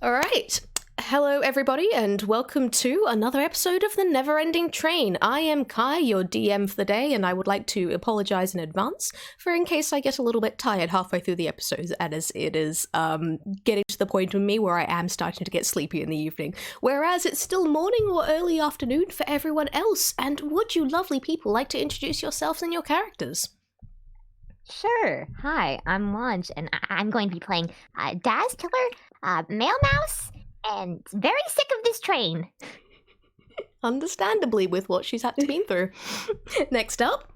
All right. Hello, everybody, and welcome to another episode of the Neverending Train. I am Kai, your DM for the day, and I would like to apologize in advance for in case I get a little bit tired halfway through the episodes, as it is getting to the point with me where I am starting to get sleepy in the evening, whereas it's still morning or early afternoon for everyone else. And would you lovely people like to introduce yourselves and your characters? Sure. Hi, I'm Lunch, and I'm going to be playing Daz Killer, Male Mouse, and very sick of this train. Understandably, with what she's had to been through. Next up.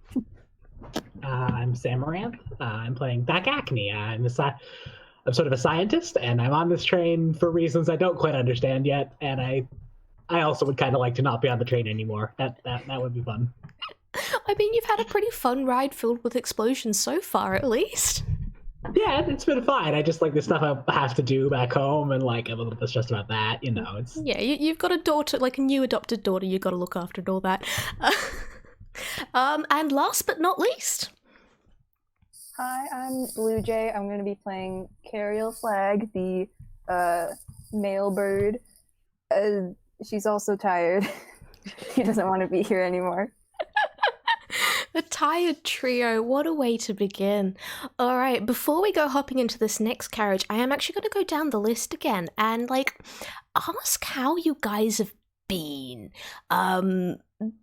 I'm Samaranth. I'm playing back Acne. I'm sort of a scientist, and I'm on this train for reasons I don't quite understand yet. And I also would kind of like to not be on the train anymore. That would be fun. I mean, you've had a pretty fun ride filled with explosions so far, at least. Yeah, it's been fine. I just like the stuff I have to do back home, and like I'm a little bit stressed about that. You know, it's you've got a daughter, like a new adopted daughter. You've got to look after and all that. And last but not least. Hi, I'm Bluejay. I'm going to be playing Qherial Flag, the male bird. She's also tired. She doesn't want to be here anymore. A tired trio, what a way to begin. Alright, before we go hopping into this next carriage, I am actually going to go down the list again and, ask how you guys have been.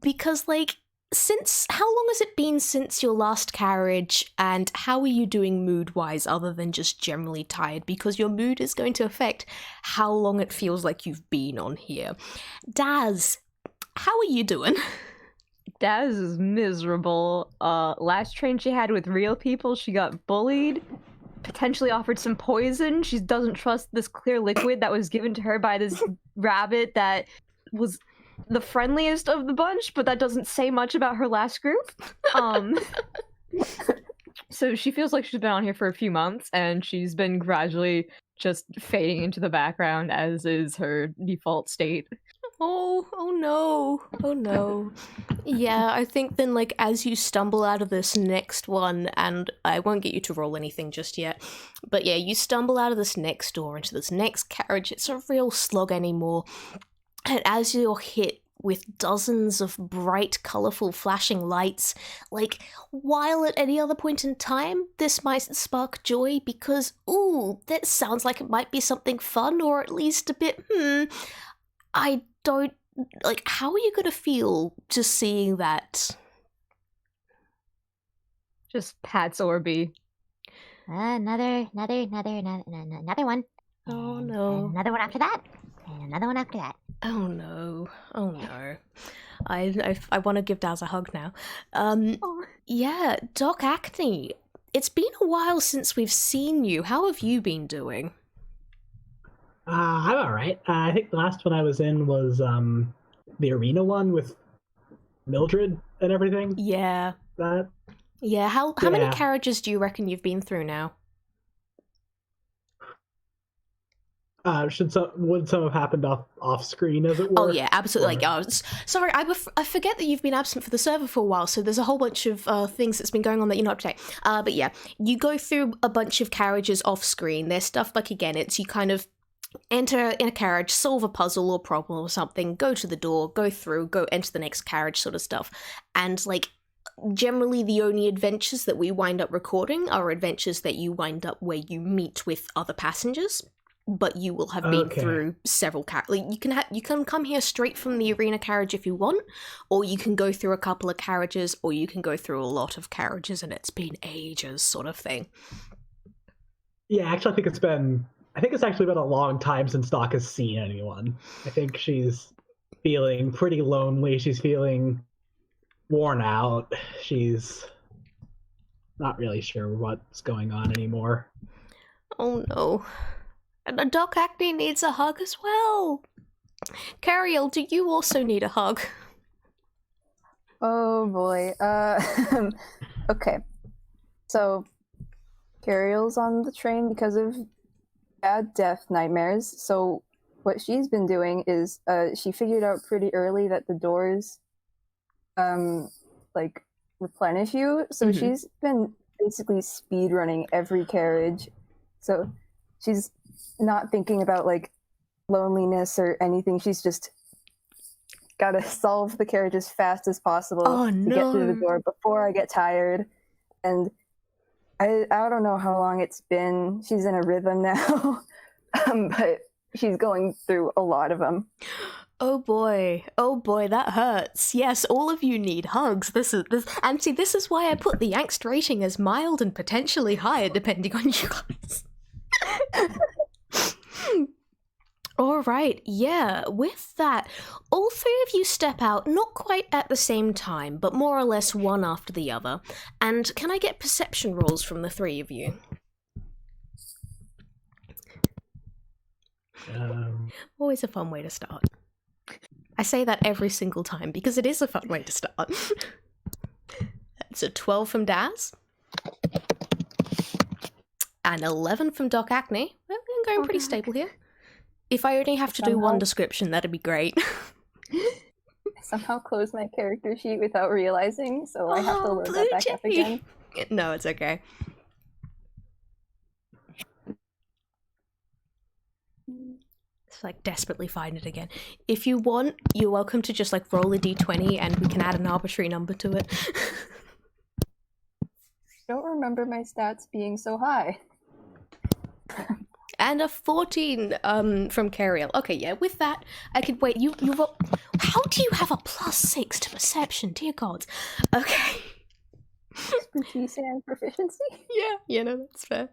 Because, how long has it been since your last carriage, and how are you doing mood-wise other than just generally tired? Because your mood is going to affect how long it feels like you've been on here. Daz, how are you doing? Daz is miserable. Last train she had with real people, she got bullied, potentially offered some poison. She doesn't trust this clear liquid that was given to her by this rabbit that was the friendliest of the bunch, but that doesn't say much about her last group. So she feels like she's been on here for a few months, and she's been gradually just fading into the background, as is her default state. Oh no. Yeah, I think then, as you stumble out of this next one, and I won't get you to roll anything just yet, but yeah, you stumble out of this next door into this next carriage, it's a real slog anymore, and as you're hit with dozens of bright, colourful, flashing lights, while at any other point in time, this might spark joy because, ooh, that sounds like it might be something fun, or at least a bit, I don't, how are you gonna feel just seeing that? Just pats Orby. Another one. Oh no. Another one after that. And another one after that. Oh no. I want to give Daz a hug now. Yeah, Doc Acne, it's been a while since we've seen you. How have you been doing? I'm all right. I think the last one I was in was the arena one with Mildred and everything. Yeah. That. Yeah. How many carriages do you reckon you've been through now? Would some have happened off screen, as it were? Oh yeah, absolutely. Sorry, I forget that you've been absent for the server for a while, so there's a whole bunch of things that's been going on that you're not up to date. But yeah, you go through a bunch of carriages off screen. There's stuff again, it's you kind of enter in a carriage, solve a puzzle or problem or something, go to the door, go through, go enter the next carriage sort of stuff. And generally the only adventures that we wind up recording are adventures that you wind up where you meet with other passengers, but you will have been through several you can come here straight from the arena carriage if you want, or you can go through a couple of carriages, or you can go through a lot of carriages and it's been ages sort of thing. Yeah, actually I think it's actually been a long time since Doc has seen anyone. I think she's feeling pretty lonely. She's feeling worn out. She's not really sure what's going on anymore. Oh no. And Doc Acne needs a hug as well. Qherial, do you also need a hug? Oh boy. Okay. So, Qherial's on the train because of bad death nightmares. So what she's been doing is she figured out pretty early that the doors replenish you. So she's been basically speed running every carriage. So she's not thinking about loneliness or anything. She's just got to solve the carriage as fast as possible Oh, to get through the no. door before I get tired. And I don't know how long it's been. She's in a rhythm now, but she's going through a lot of them. Oh boy, that hurts. Yes, all of you need hugs. This, and see, this is why I put the angst rating as mild and potentially higher, depending on you guys. All right, yeah, with that, all three of you step out, not quite at the same time, but more or less one after the other. And can I get perception rolls from the three of you? Always a fun way to start. I say that every single time because it is a fun way to start. That's a 12 from Daz. And 11 from Doc Acne. Well, I'm going pretty stable here. If I only have to do one description, that'd be great. I somehow closed my character sheet without realizing, so I have to load that back up again. No, it's okay. It's like desperately find it again. If you want, you're welcome to just like roll a d20 and we can add an arbitrary number to it. I don't remember my stats being so high. And a 14 from Qherial. Okay, yeah, with that, I could wait. You've how do you have a +6 to perception? Dear God. Okay. Expertise and proficiency? Yeah, no, that's fair.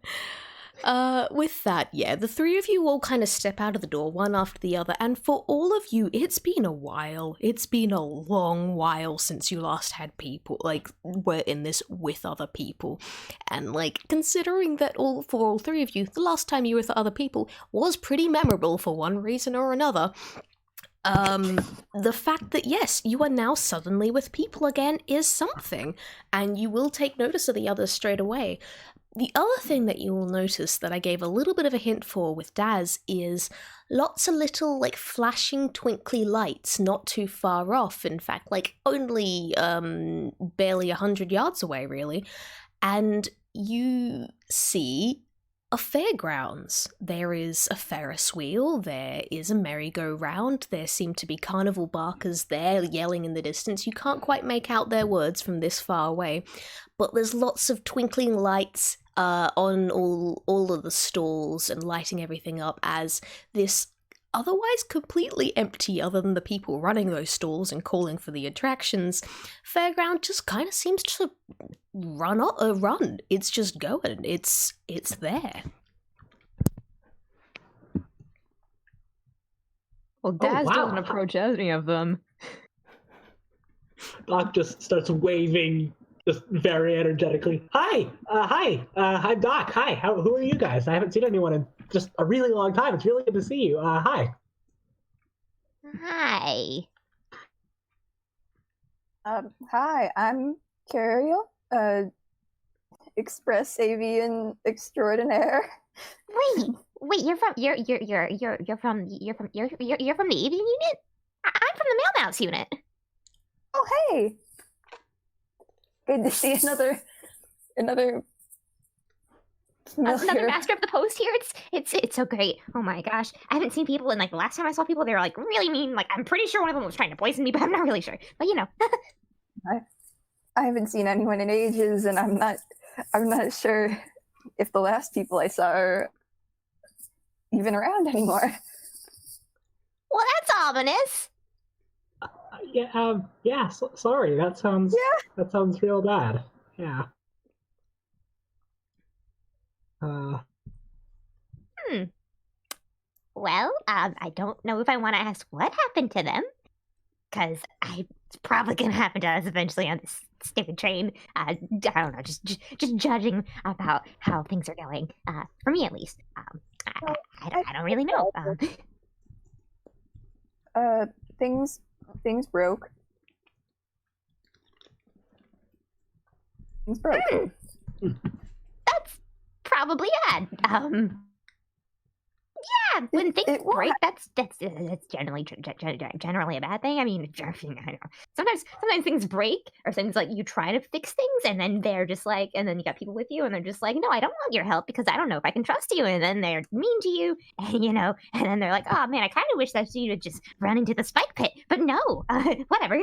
With that, yeah, the three of you all kind of step out of the door, one after the other, and for all of you, it's been a while. It's been a long while since you last had people, like, were in this with other people. And, like, considering that for all three of you, the last time you were with other people was pretty memorable for one reason or another. The fact that, yes, you are now suddenly with people again is something, and you will take notice of the others straight away. The other thing that you will notice that I gave a little bit of a hint for with Daz is lots of little, like, flashing twinkly lights not too far off, in fact, like, only, barely 100 yards away, really, and you see a fairgrounds. There is a Ferris wheel, there is a merry-go-round, there seem to be carnival barkers there yelling in the distance. You can't quite make out their words from this far away, but there's lots of twinkling lights on all of the stalls and lighting everything up as this otherwise completely empty, other than the people running those stalls and calling for the attractions, fairground just kind of seems to run. It's just going. It's there. Well, Daz wow. doesn't approach any of them. Doc just starts waving, just very energetically. Hi, I'm Doc. Hi, who are you guys? I haven't seen anyone in just a really long time. It's really good to see you. Hi. Hi. Hi, I'm Qherial, Express Avian Extraordinaire. Wait, you're from the avian unit? I'm from the mail mouse unit. Oh, hey! Good to see another Another master of the post here. It's so great. Oh my gosh, I haven't seen people, and like the last time I saw people, they were like really mean. Like I'm pretty sure one of them was trying to poison me, but I'm not really sure. But you know, I haven't seen anyone in ages, and I'm not sure if the last people I saw are even around anymore. well, that's ominous. Sorry. That sounds real bad. Yeah. Well, I don't know if I want to ask what happened to them, because it's probably gonna happen to us eventually on this stupid train. I don't know, just judging about how things are going. For me at least. I don't really know. Things broke. Things broke. That's probably odd. Yeah, when things it won't break, that's generally generally a bad thing. I mean, I know. Sometimes things break, or things like you try to fix things, and then they're just like, and then you got people with you, and they're just like, no, I don't want your help because I don't know if I can trust you, and then they're mean to you, and and then they're like, oh man, I kind of wish that you'd just run into the spike pit, but no, whatever.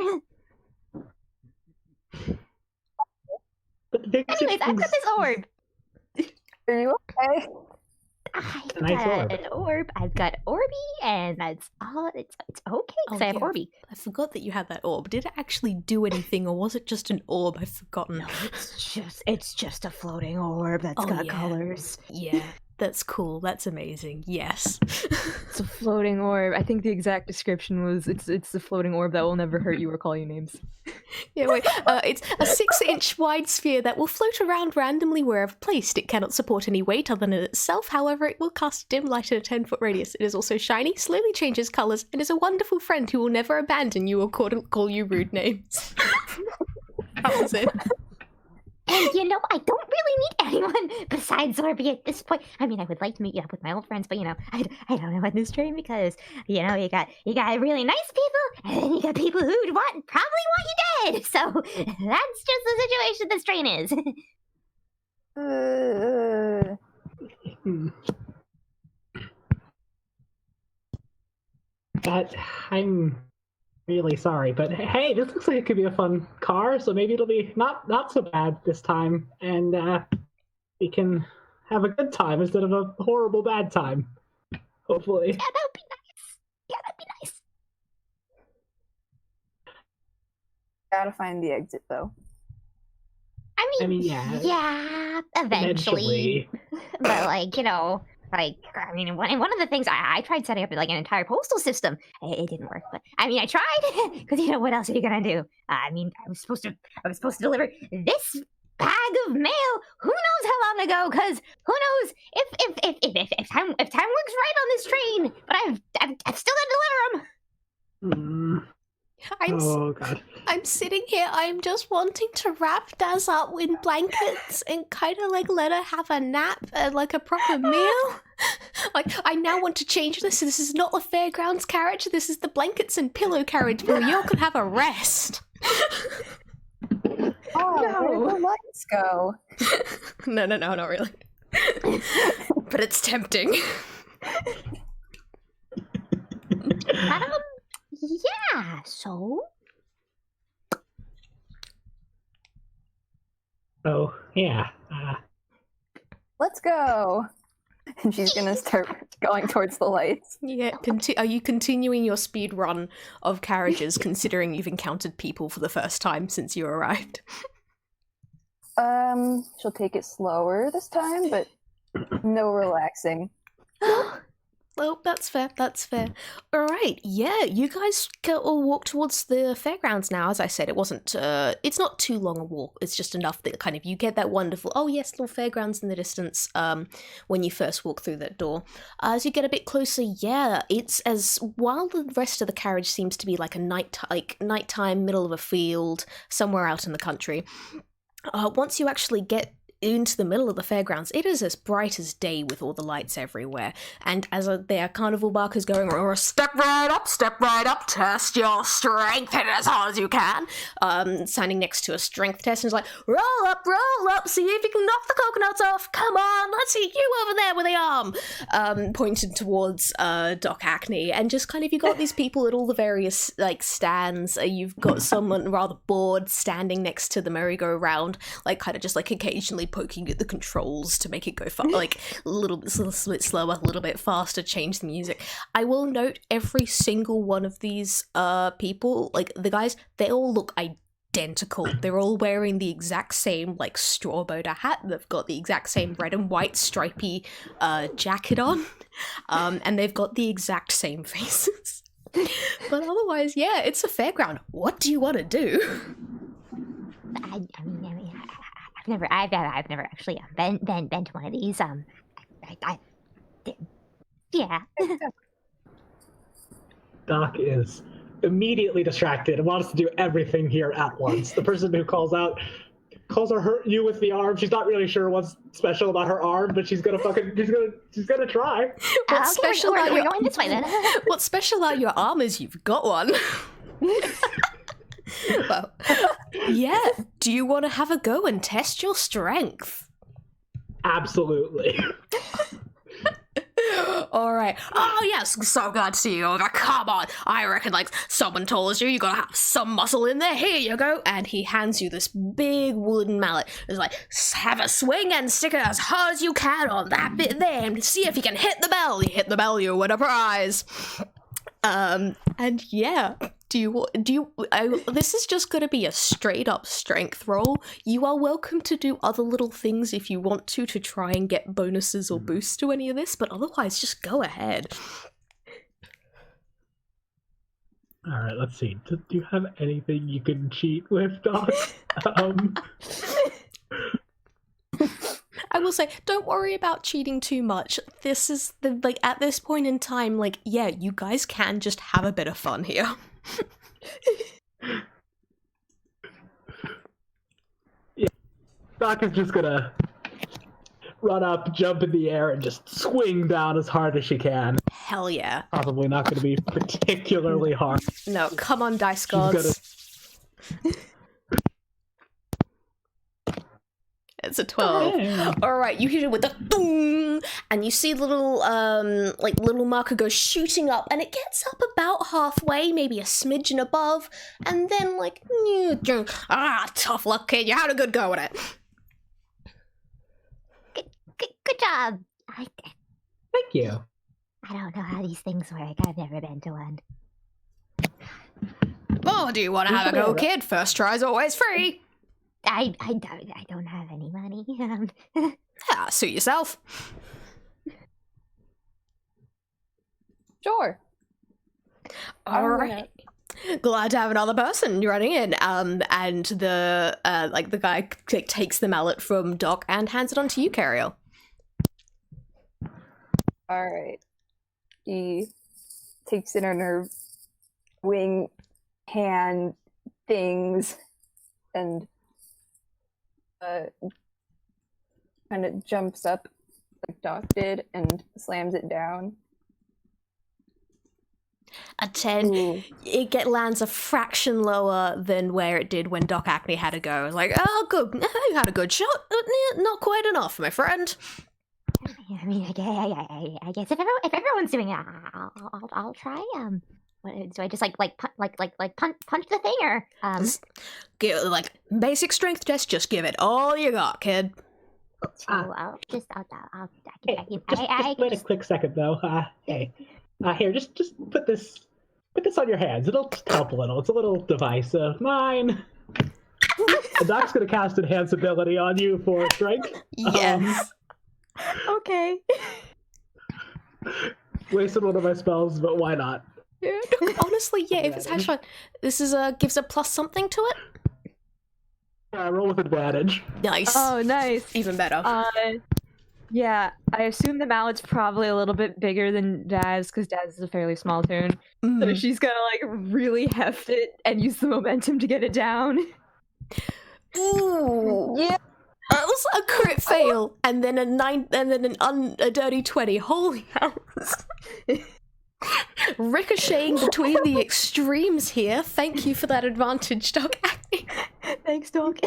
But the thing is, Anyways, I've got this orb. Are you okay? I've Nice got orb. an orb. I've got Orby, and that's all. It's okay because I have Orby. I forgot that you had that orb. Did it actually do anything, or was it just an orb? I've forgotten. No, it's just a floating orb that's got colors. Yeah, that's cool. That's amazing. Yes. It's a floating orb. I think the exact description was it's the floating orb that will never hurt you or call you names. Yeah, wait. It's a 6-inch wide sphere that will float around randomly wherever placed. It cannot support any weight other than itself. However, it will cast dim light in a 10-foot radius. It is also shiny, slowly changes colours, and is a wonderful friend who will never abandon you or call you rude names. That was it. And I don't really need anyone besides Orby at this point. I mean, I would like to meet you up with my old friends, but I don't know on this train because you got really nice people, and then you got people who probably want you dead. So that's just the situation this train is. But I'm really sorry, but hey, this looks like it could be a fun car, so maybe it'll be not so bad this time, and we can have a good time instead of a horrible bad time. Hopefully. Yeah, that would be nice. Yeah, that'd be nice. Gotta find the exit though. I mean, yeah, eventually. But in one of the things I tried setting up like an entire postal system. It didn't work, but I mean, I tried because what else are you gonna do? I mean, I was supposed to deliver this bag of mail. Who knows how long ago? Because who knows if time works right on this train? But I've still got to deliver them. Oh god. I'm sitting here, I'm just wanting to wrap Daz up in blankets and kind of let her have a nap and a proper meal. I now want to change this. This is not the Fairgrounds carriage, this is the blankets and pillow carriage where you can have a rest. Oh, where did the lights go? No, not really. But it's tempting. Yeah, so? Oh, yeah. Let's go. And she's gonna start going towards the lights. Yeah, are you continuing your speed run of carriages, considering you've encountered people for the first time since you arrived? She'll take it slower this time, but no relaxing. Well, that's fair. All right, yeah, you guys all walk towards the fairgrounds now. As I said, it's not too long a walk. It's just enough that kind of you get that wonderful, oh yes, little fairgrounds in the distance when you first walk through that door. As you get a bit closer, yeah, while the rest of the carriage seems to be like a nighttime, middle of a field, somewhere out in the country, once you actually get into the middle of the fairgrounds, it is as bright as day with all the lights everywhere. And as there are carnival barkers going, step right up, test your strength, hit it as hard as you can. Standing next to a strength test, and it's like, roll up, see if you can knock the coconuts off. Come on, let's see you over there with the arm. Pointed towards Doc Acne, and just kind of you got these people at all the various stands. You've got someone rather bored standing next to the merry-go-round, kind of just occasionally poking at the controls to make it go a little bit slower, a little bit faster, change the music. I will note every single one of these people, the guys, they all look identical. They're all wearing the exact same straw boater hat. They've got the exact same red and white stripy jacket on, and they've got the exact same faces. But otherwise, yeah, it's a fairground. What do you want to do? I've never actually been to one of these. Yeah. Doc is immediately distracted and wants to do everything here at once. The person who calls out, calls her you with the arm. She's not really sure what's special about her arm, but she's gonna try. What's special about we're your going this way then. What's special about your arm is you've got one. Well, yeah. Do you want to have a go and test your strength? Absolutely. All right. Oh yes, so glad to see you. Come on. I reckon like someone told you gotta have some muscle in there. Here you go. And he hands you this big wooden mallet. It's like, have a swing and stick it as hard as you can on that bit there, and see if you can hit the bell. You hit the bell, you win a prize. And yeah. This is just going to be a straight up strength roll. You are welcome to do other little things if you want to try and get bonuses or boosts to any of this, but otherwise just go ahead. All right, let's see. Do you have anything you can cheat with, Doc? I will say, don't worry about cheating too much. This is at this point in time, yeah, you guys can just have a bit of fun here. Yeah, Doc is just gonna run up, jump in the air, and just swing down as hard as she can. Hell yeah. Probably not gonna be particularly hard. No, come on, dice gods. It's a 12. Yeah. Alright, you hit it with a boom, and you see the little marker go shooting up, and it gets up about halfway, maybe a smidgen above, and then tough luck, kid, you had a good go at it. Good job. Thank you. I don't know how these things work. I've never been to one. Oh, do you want to have a go, kid? First try's always free. I don't have any money. Suit yourself. Sure. All right. Glad to have another person running in. And the the guy takes the mallet from Doc and hands it on to you, Qherial. All right. She takes it in her wing hand things and kind of jumps up like Doc did and slams it down. A 10. Ooh. It lands a fraction lower than where it did when Doc Acne had a go. Like, oh, good. You had a good shot. Not quite enough, my friend. I mean, I guess if everyone's doing it, I'll try. Do I just punch the thing or Give, basic strength test? Just give it all you got, kid. I'll Just wait a quick second though. Hey, here, just put this on your hands. It'll just help a little. It's a little device of mine. The Doc's gonna cast Enhance ability on you for strength. Yes. Okay. Wasted one of my spells, but why not? Yeah, honestly, yeah. If it's headshot, this is gives a plus something to it. Roll with advantage. Nice. Oh, nice. Even better. Yeah, I assume the mallet's probably a little bit bigger than Daz, because Daz is a fairly small tune. So she's gonna really heft it and use the momentum to get it down. Ooh. Yeah. That was a crit fail, and then a dirty 20. Holy hell. Ricocheting between the extremes here. Thank you for that advantage, Doc. Thanks, Doc.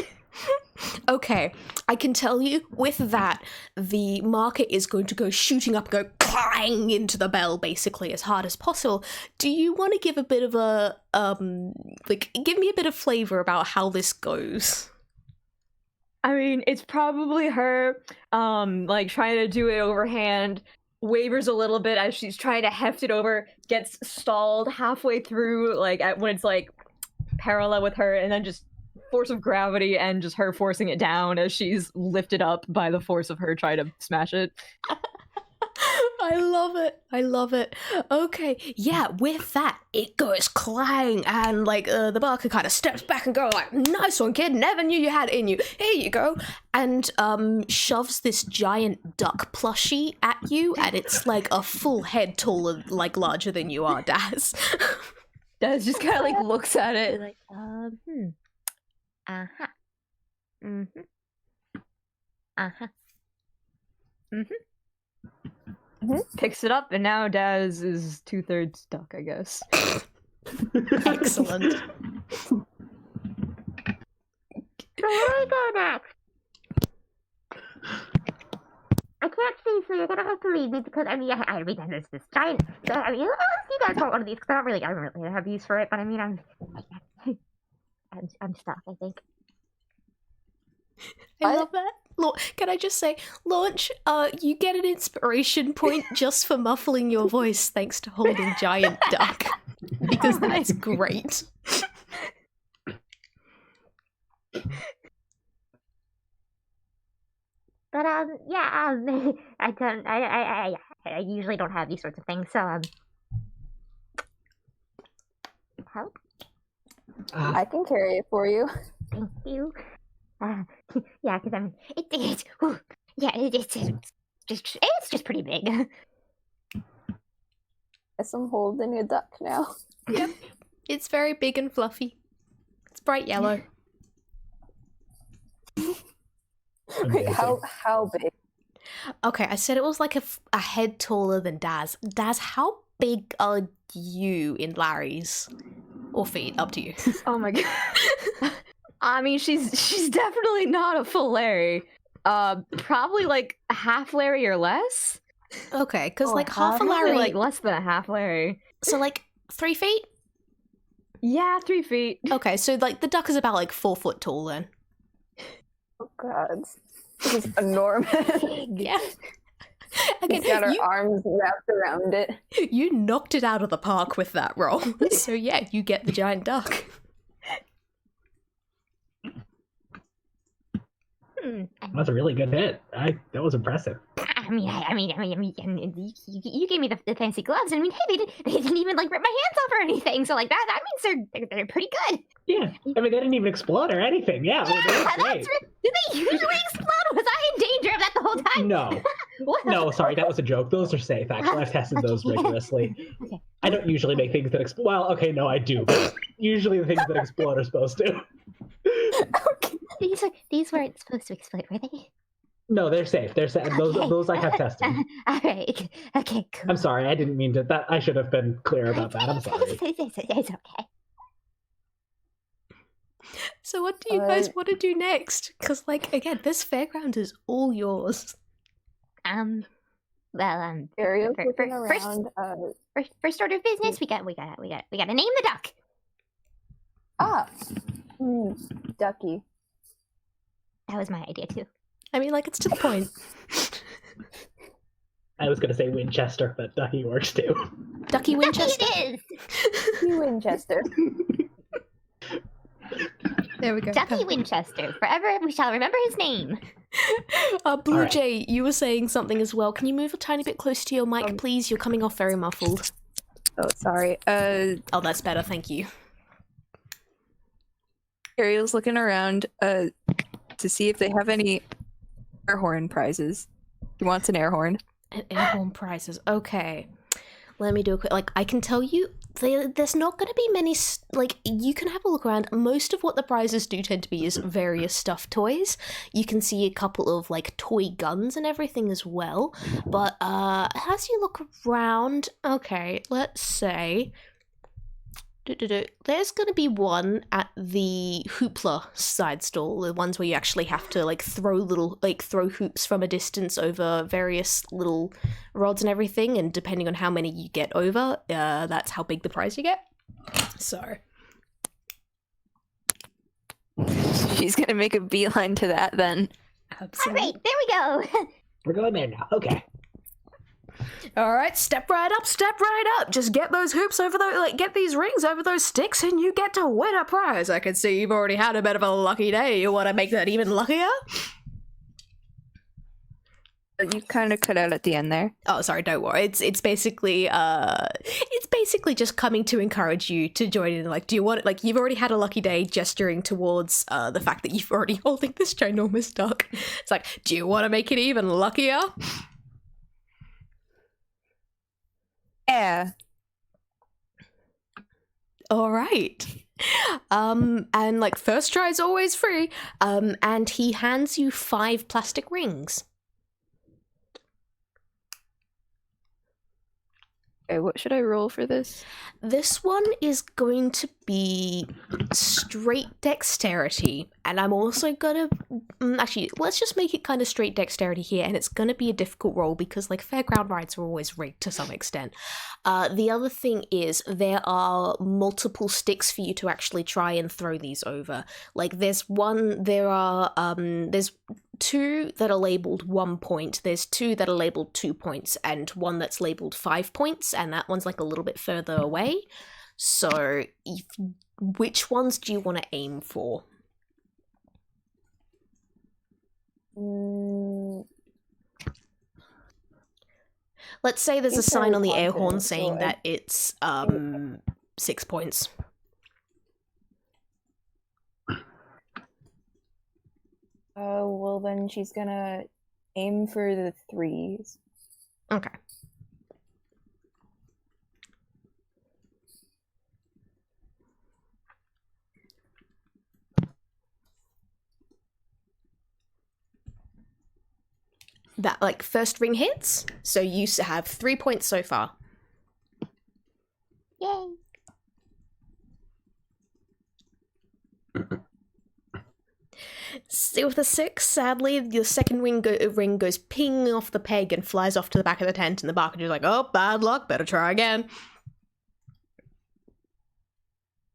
Okay, I can tell you, with that, the marker is going to go shooting up, go clang into the bell, basically, as hard as possible. Do you want to give a bit of a, give me a bit of flavor about how this goes? I mean, it's probably her, trying to do it overhand, wavers a little bit as she's trying to heft it over, gets stalled halfway through, when it's, parallel with her, and then just force of gravity and just her forcing it down as she's lifted up by the force of her trying to smash it. I love it. I love it. Okay, yeah, with that, it goes clang, and the barker kind of steps back and goes nice one, kid, never knew you had it in you. Here you go. And shoves this giant duck plushie at you, and it's a full head taller, larger than you are, Daz. Daz just kind of looks at it uh-huh. Mm-hmm. Uh-huh. Picks it up, and now Daz is 2/3 stuck, I guess. Excellent. So where do I go next? I can't see, so you're gonna have to lead me because I mean, there's this giant. So, I mean, unless you guys want one of these, because I don't really have use for it. But I mean, I'm stuck. I think. I love that. Can I just say, Launch, you get an inspiration point just for muffling your voice thanks to holding giant duck. Because that's great. But yeah, I don't. I usually don't have these sorts of things. So help. I can carry it for you. Thank you. Yeah, because I mean, it's just pretty big. Guess I'm holding a duck now. Yep. It's very big and fluffy. It's bright yellow. Wait, how big? Okay, I said it was like a head taller than Daz. Daz, how big are you in Larry's? Or feet? Up to you. Oh my god. I mean, she's definitely not a full Larry. Probably like a half Larry or less. Okay, because Oh, like half a Probably Larry, like less than a half Larry. so like 3 feet? Yeah, 3 feet. Okay, so like the duck is about like 4 foot tall then. Oh god. This is enormous. Yeah. Again, She's got her arms wrapped around it. you knocked it out of the park with that roll. So yeah, you get the giant duck. That's a really good hit. That was impressive. I mean, you gave me the fancy gloves, and I mean, hey, they didn't even like rip my hands off or anything. So like that means they're pretty good. Yeah, I mean they didn't even explode or anything. Yeah, well, they were Yeah, great. do they usually explode? Was I in danger of that the whole time? No, What? no, sorry, that was a joke. Those are safe. Actually, I've tested those rigorously. Okay. I don't usually make things that explode. Well, okay, no, I do. But usually the things that explode are supposed to. These weren't supposed to explode, were they? No, they're safe. They're safe. Those I have tested. All right. Okay. Cool. I'm sorry, I didn't mean to. That I should have been clear about that. I'm sorry. It's okay. So what do you guys want to do next? Because like again, this fairground is all yours. Well, Ariel's For- looking for- first- around. first order of business, we got to name the duck. Ducky. That was my idea too. I mean, like it's to the point. I was gonna say Winchester, but Ducky works too. Ducky Winchester. It is Ducky Winchester. There we go. Ducky Winchester. Forever we shall remember his name. Bluejay, you were saying something as well. Can you move a tiny bit closer to your mic, please? You're coming off very muffled. Oh, sorry. Oh, that's better. Thank you. Ariel's looking around to see if they have any air horn prizes. He wants an air horn. An air horn prizes. Okay. Let me do a quick. Like, I can tell you, there's not going to be many. Like, you can have a look around. Most of what the prizes do tend to be is various stuffed toys. You can see a couple of like toy guns and everything as well. But as you look around, okay, let's say. There's going to be one at the hoopla side stall, the ones where you actually have to like throw hoops from a distance over various little rods and everything, and depending on how many you get over, that's how big the prize you get. So She's gonna make a beeline to that then. absolutely. All right, there we go. We're going there now. Okay. All right, step right up. Just get those hoops over those, like get these rings over those sticks, and you get to win a prize. I can see you've already had a bit of a lucky day. You want to make that even luckier? You kind of cut out at the end there. Oh, sorry, don't worry. It's basically just coming to encourage you to join in. Like, do you want it? Like, you've already had a lucky day, gesturing towards the fact that you've already holding this ginormous duck. It's like, do you want to make it even luckier? Yeah. All right. And like first try is always free. And he hands you 5 plastic rings. Okay, what should I roll for this? This one is going to be straight dexterity, and I'm also gonna actually let's just make it kind of straight dexterity here, and it's gonna be a difficult roll because like fairground rides are always rigged to some extent. The other thing is there are multiple sticks for you to actually try and throw these over. Like there's 2 that are labeled 1 point, there's 2 that are labeled 2 points, and 1 that's labeled 5 points, and that one's like a little bit further away. So, which ones do you want to aim for? Let's say there's a sign on the air horn saying that it's 6 points. Well then she's gonna aim for the 3s. Okay. That like first ring hits, so you have 3 points so far. Yay. So with a 6, sadly, the second ring goes ping off the peg and flies off to the back of the tent, and the barkeeper's like, "Oh, bad luck, better try again."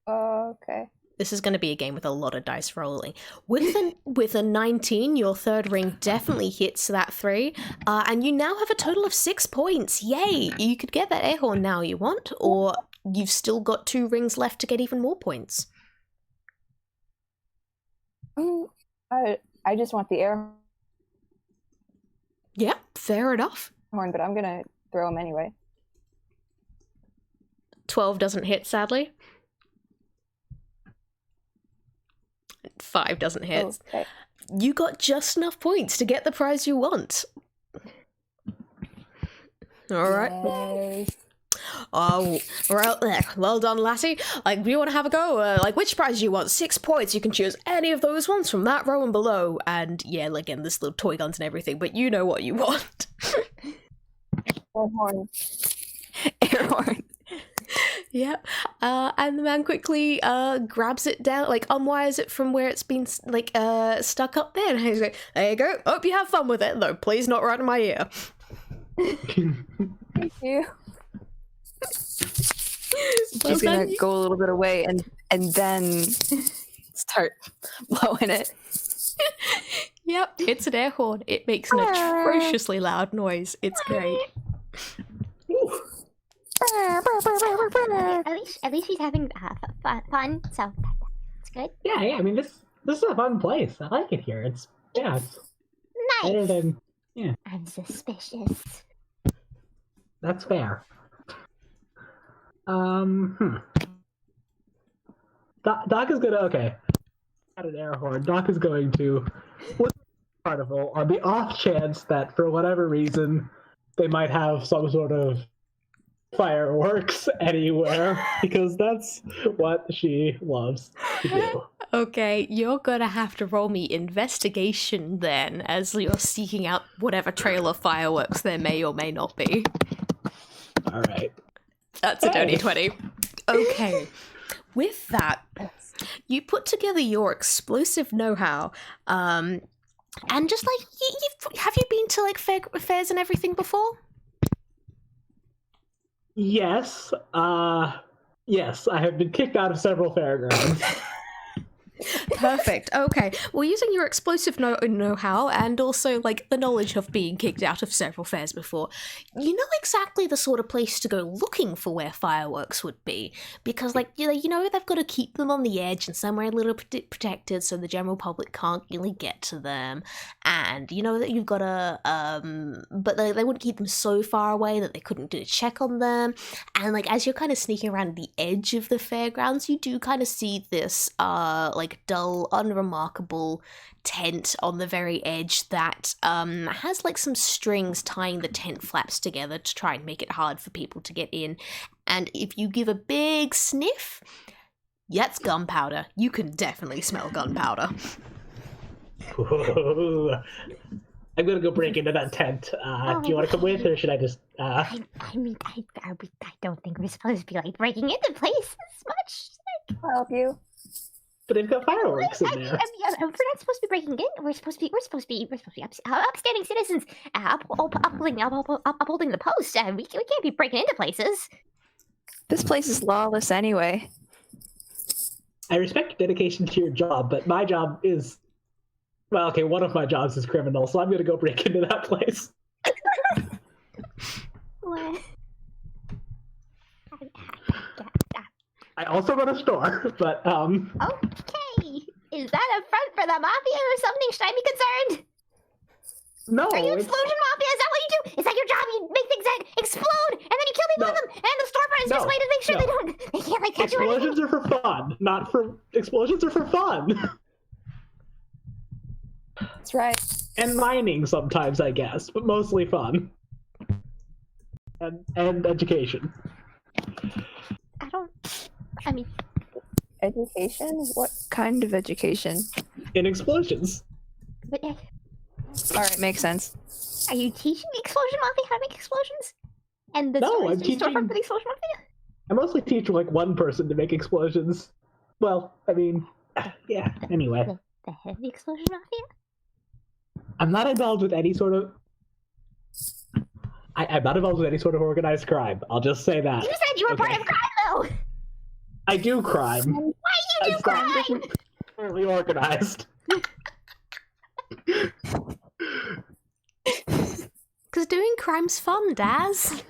Okay. This is going to be a game with a lot of dice rolling. With a 19, your third ring definitely hits that 3, and you now have a total of 6 points. Yay! You could get that air horn now you want, or you've still got 2 rings left to get even more points. I just want the air Yeah, fair enough. horn, but I'm gonna throw him anyway. 12 doesn't hit, sadly. 5 doesn't hit. Okay. You got just enough points to get the prize you want. All right. Yay. Oh, well done, lassie. Like, do you want to have a go? Like, which prize do you want? 6 points. You can choose any of those ones from that row and below. And yeah, like, again, this little toy guns and everything, but you know what you want. Air horn. Air horn. Yep. And the man quickly grabs it down, like unwires it from where it's been like stuck up there, and he's like, "There you go. Hope you have fun with it, though. Please not right in my ear." Thank you. She's gonna go a little bit away and then start blowing it. Yep, it's an air horn. It makes an atrociously loud noise. It's great. At least he's having fun, so that's good. Yeah. I mean, this is a fun place. I like it here. It's better Nice. than I'm suspicious. that's fair. Doc is gonna Got an air horn. Doc is going to look at the carnival on the off chance that for whatever reason they might have some sort of fireworks anywhere, because that's what she loves to do. Okay, you're gonna have to roll me investigation then, as you're seeking out whatever trail of fireworks there may or may not be. All right. That's a dirty 20. Okay. With that, you put together your explosive know-how, and just like, have you been to like fairs and everything before? Yes. Yes, I have been kicked out of several fairgrounds. Perfect. Okay. Well, using your explosive know-how and also like the knowledge of being kicked out of several fairs before, you know exactly the sort of place to go looking for where fireworks would be, because like you know they've got to keep them on the edge and somewhere a little protected so the general public can't really get to them, and you know that you've got to but they wouldn't keep them so far away that they couldn't do a check on them, and like as you're kind of sneaking around the edge of the fairgrounds, you do kind of see this like dull, unremarkable tent on the very edge that has like some strings tying the tent flaps together to try and make it hard for people to get in. And if you give a big sniff, Yeah, it's gunpowder. You can definitely smell gunpowder. Ooh. I'm gonna go break into that tent. Do you want to come with, or should I just? I don't think we're supposed to be like breaking into places much. I'll help you. But they've got fireworks in there. We're not supposed to be breaking in. We're supposed to be upstanding citizens, upholding the post. We can't be breaking into places. This place is lawless anyway. I respect your dedication to your job, but my job is, well, okay, one of my jobs is criminal, so I'm gonna go break into that place. What? I also run a store, but Okay. Is that a front for the mafia or something? Should I be concerned? no. Are you it's- explosion mafia? Is that what you do? Is that your job? You make things explode and then you kill people No. with them, and the storefront is just a No. way to make sure No. they can't like catch you or anything. Explosions are for fun, not for explosions are for fun. That's right. And mining sometimes, I guess, but mostly fun. And education. I mean, Education? What? Kind of education. In explosions. but, Alright, makes sense. are you teaching the explosion mafia how to make explosions? And the No, storefront I'm teaching- for the explosion mafia? I mostly teach like one person to make explosions. Well, I mean, yeah, anyway. The head of the explosion mafia? I'm not involved with any sort of... I'm not involved with any sort of organized crime. I'll just say that. You said you were part Okay. of crime, though. I do crime. Why you do It's not crime? really organized. Because doing crime's fun, Daz.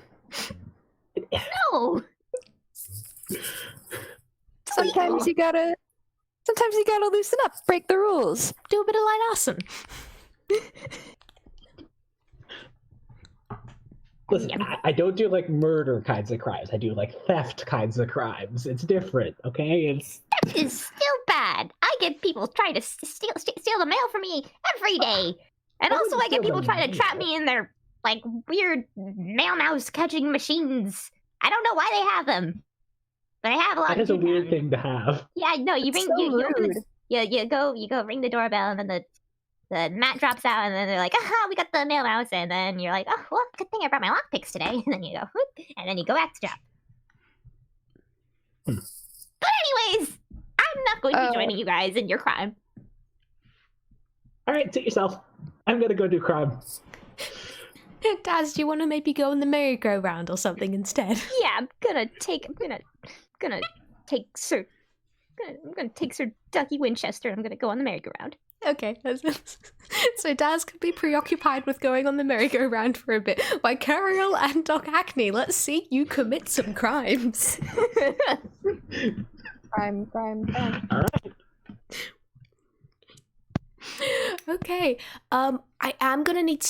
No. Sometimes you gotta loosen up, break the rules. Do a bit of light arson. Listen, I don't do like murder kinds of crimes. I do like theft kinds of crimes. It's different, okay? It's That is still bad. I get people trying to steal the mail from me every day. And I also wouldn't I get steal people the trying to trap mail. me in their, like, weird mail mouse catching machines. I don't know why they have them. But I have a lot that of is a them. weird thing to have. Yeah, no, you ring, So you open rude. you go ring the doorbell, and then the mat drops out, and then they're like, aha, we got the mail mouse, and then you're like, oh, well, good thing I brought my lockpicks today, and then you go, whoop, and then you go back to job. But anyways, I'm not going to be joining you guys in your crime. All right, suit yourself. I'm gonna go do crime. Daz, do you want to maybe go on the merry-go-round or something instead? Yeah, I'm gonna take Sir Ducky Winchester, and I'm gonna go on the merry-go-round. Okay, so Daz could be preoccupied with going on the merry-go-round for a bit, while Qherial and Doc Acne, let's see you commit some crimes. Crime. All right. Okay, I am gonna need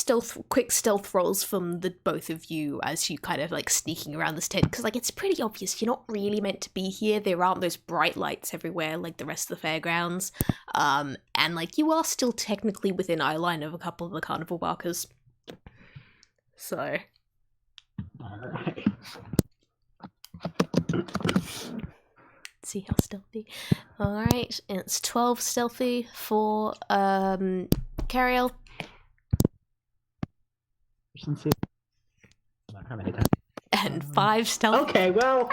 quick stealth rolls from the both of you as you kind of like sneaking around this tent, because like it's pretty obvious you're not really meant to be here. There aren't those bright lights everywhere like the rest of the fairgrounds, and like you are still technically within eye line of a couple of the carnival barkers. So, All right. let's see how stealthy. All right, it's 12 stealthy for Qherial. How many times? And 5 stealthy. Okay, well,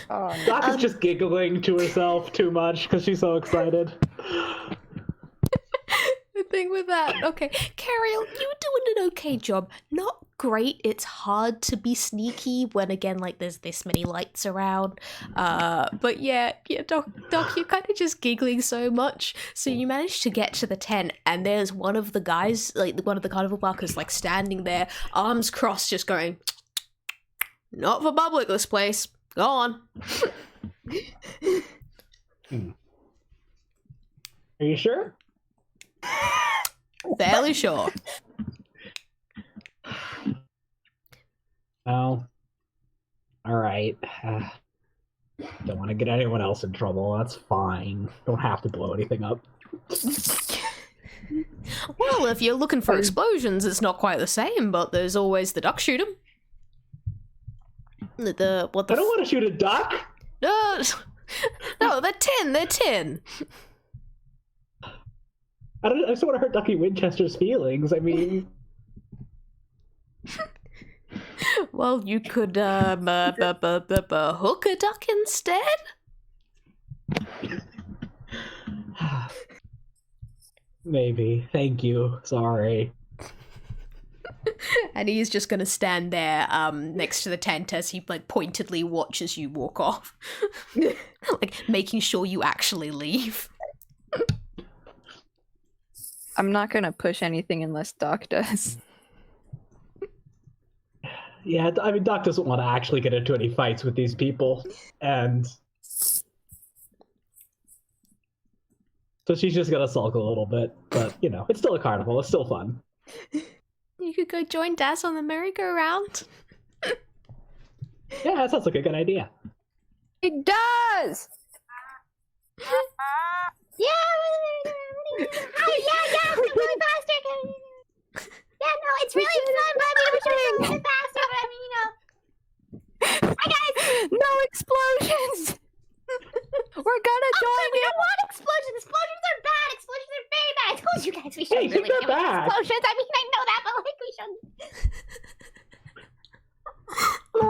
Oh, no. Doc is just giggling to herself too much because she's so excited. The thing with that, okay, Qherial, you're doing an okay job. Not great. It's hard to be sneaky when again, like there's this many lights around. But yeah, Doc, you're kind of just giggling so much. So you manage to get to the tent, and there's one of the guys, like one of the carnival barkers, like standing there, arms crossed, just going, "Not for public, this place. Go on." Are you sure? Fairly sure. Well, all right. Don't want to get anyone else in trouble. That's fine. Don't have to blow anything up. Well, if you're looking for explosions, it's not quite the same, but there's always the duck shoot 'em. I don't want to shoot a duck. No, they're tin. They're tin. I just want to hurt Ducky Winchester's feelings. I mean, Well, you could hook a duck instead. maybe. Thank you. Sorry. And he's just gonna stand there next to the tent as he like pointedly watches you walk off. Like making sure you actually leave. I'm not gonna push anything unless Doc does. Yeah, I mean, Doc doesn't want to actually get into any fights with these people, and so she's just gonna sulk a little bit. But you know, it's still a carnival. It's still fun. You could go join Daz on the merry-go-round. Yeah, that sounds like a good idea. It does! Yeah, I'm going faster. Yeah, no, it's really fun, but I mean, I wish I was a little bit faster, but I mean, you know. Hi, guys! No explosions! We're gonna join We you! don't want explosions! Explosions are bad! Explosions are very bad! I told you guys we shouldn't Hey, really they're do bad. explosions! I mean, I know that, but like, we shouldn't.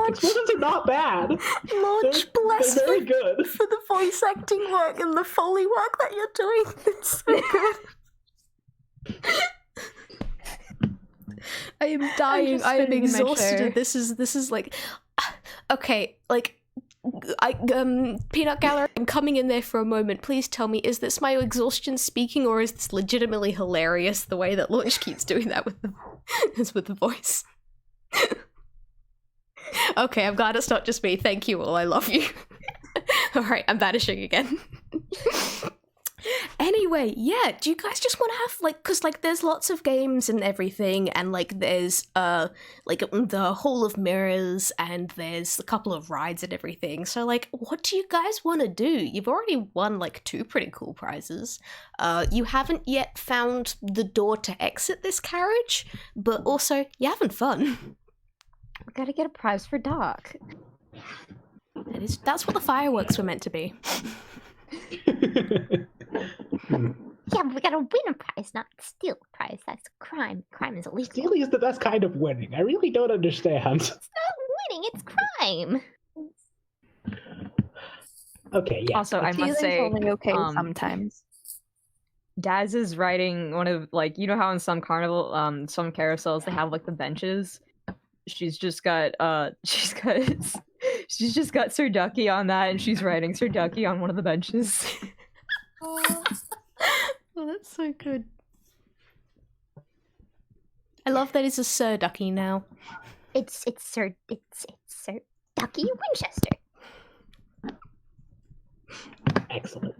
Explosions are not bad. Much bless They're very you good. for the voice acting work and the Foley work that you're doing. It's so good. I am dying. just I am spinning in my exhausted. chair. This is like okay, like Peanut Gallery, I'm coming in there for a moment. Please tell me, is this my exhaustion speaking, or is this legitimately hilarious the way that Launch keeps doing that with the with the voice? Okay, I'm glad it's not just me. Thank you all. I love you. Alright, I'm vanishing again. Anyway, yeah, do you guys just want to have, like, because, like, there's lots of games and everything, and, like, there's, like, the Hall of Mirrors, and there's a couple of rides and everything, so, like, what do you guys want to do? You've already won, like, 2 pretty cool prizes. You haven't yet found the door to exit this carriage, but also, you're having fun. We gotta get a prize for Doc. That's what the fireworks were meant to be. Yeah, but we gotta win a prize, not steal a prize. That's a crime. Crime is illegal. Stealing is the best kind of winning. I really don't understand. It's not winning, it's crime. Okay, yeah. Also, I must Stealing's say, only okay Sometimes. Daz is riding one of, like, you know how in some carnival, some carousels they have like the benches. She's just got she's just got Sir Ducky on that, and she's riding Sir Ducky on one of the benches. Oh, that's so good. I love that it's a Sir Ducky now. It's Sir Ducky Winchester. Excellent.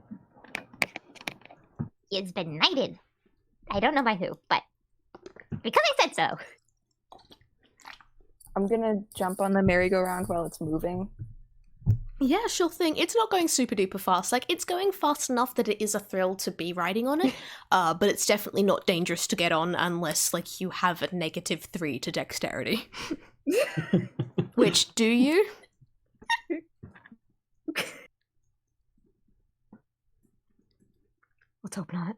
He's been knighted. I don't know by who, but because I said so. I'm gonna jump on the merry-go-round while it's moving. Yeah, sure thing. It's not going super duper fast. Like, it's going fast enough that it is a thrill to be riding on it, but it's definitely not dangerous to get on unless, like, you have a -3 to dexterity. Which, do you? Let's hope not.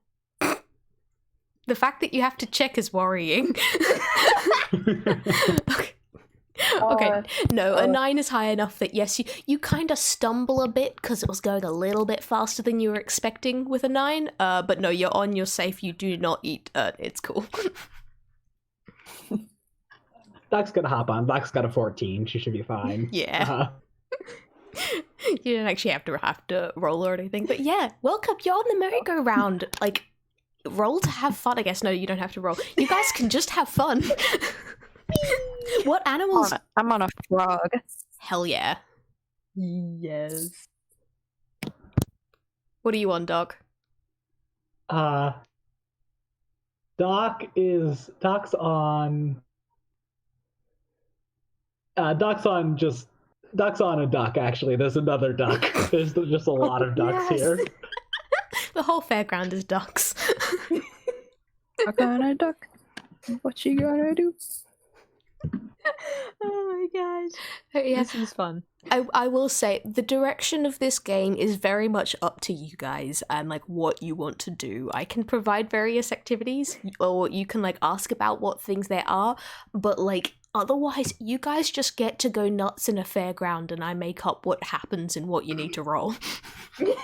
The fact that you have to check is worrying. Okay, no, a 9 is high enough that yes, you kind of stumble a bit because it was going a little bit faster than you were expecting with a 9, but no, you're on, you're safe, you do not eat, it's cool. Doc's gonna hop on. Doc's got a 14. She should be fine. Yeah. You didn't actually have to roll or anything, but yeah, welcome, you're on the merry-go-round. Like, roll to have fun, I guess. No, you don't have to roll. You guys can just have fun. What animals? I'm on a frog. Hell yeah. Yes. What are you on, Doc? Doc's on a duck, actually. There's another duck. There's just a lot of ducks here. The whole fairground is ducks. Duck on a duck. What you gonna do? Oh my gosh. Yeah. This is fun. I will say the direction of this game is very much up to you guys and like what you want to do. I can provide various activities, or you can like ask about what things there are, but like otherwise you guys just get to go nuts in a fairground and I make up what happens and what you need to roll. Do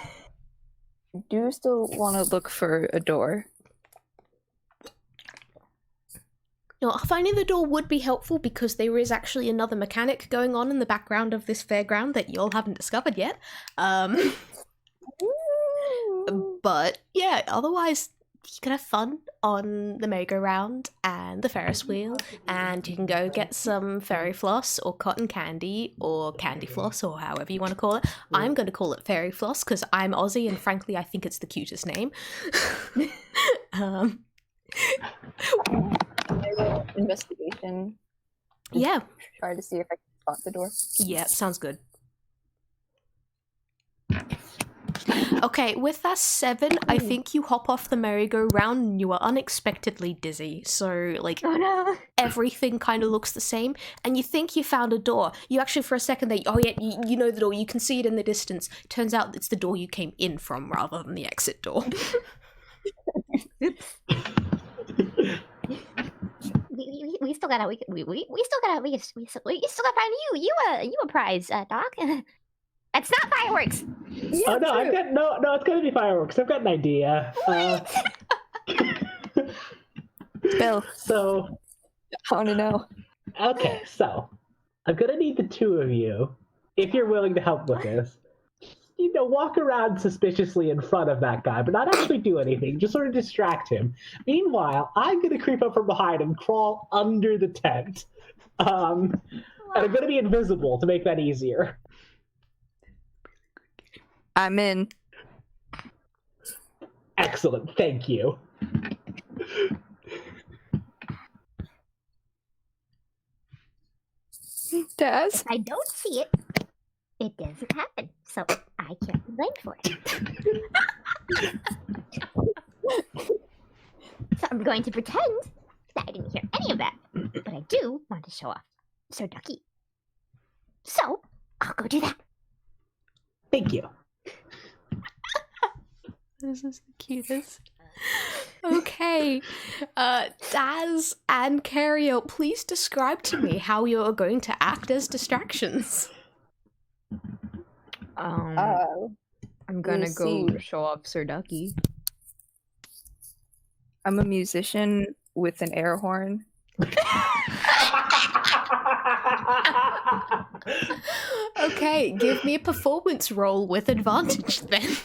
you still want to look for a door? No, finding the door would be helpful because there is actually another mechanic going on in the background of this fairground that y'all haven't discovered yet. But yeah, otherwise you can have fun on the merry-go-round and the Ferris wheel, and you can go get some fairy floss or cotton candy or candy floss or however you want to call it. I'm going to call it fairy floss because I'm Aussie and frankly I think it's the cutest name. Investigation. Yeah. Try to see if I can spot the door. Yeah, sounds good. Okay, with that 7, I think you hop off the merry-go-round and you are unexpectedly dizzy. So, like, Oh no. everything kind of looks the same, and you think you found a door. You actually, for a second, you know the door. You can see it in the distance. Turns out it's the door you came in from rather than the exit door. We still gotta find you a prize, Doc. It's not fireworks. Oh no, I've got no. It's gonna be fireworks. I've got an idea. Bill. So, I want to know. okay, so I'm gonna need the two of you, if you're willing to help with this. You know, walk around suspiciously in front of that guy, but not actually do anything. Just sort of distract him. Meanwhile, I'm gonna creep up from behind and crawl under the tent. And I'm gonna be invisible to make that easier. I'm in. Excellent, thank you. Daz? If I don't see it, it doesn't happen. So I can't be blamed for it. So I'm going to pretend that I didn't hear any of that. But I do want to show off Sir Ducky. So I'll go do that. Thank you. This is the cutest. Okay, Daz and Qherial, please describe to me how you're going to act as distractions. I'm gonna we'll go see. show off Sir Ducky. I'm a musician with an air horn. Okay, give me a performance roll with advantage then.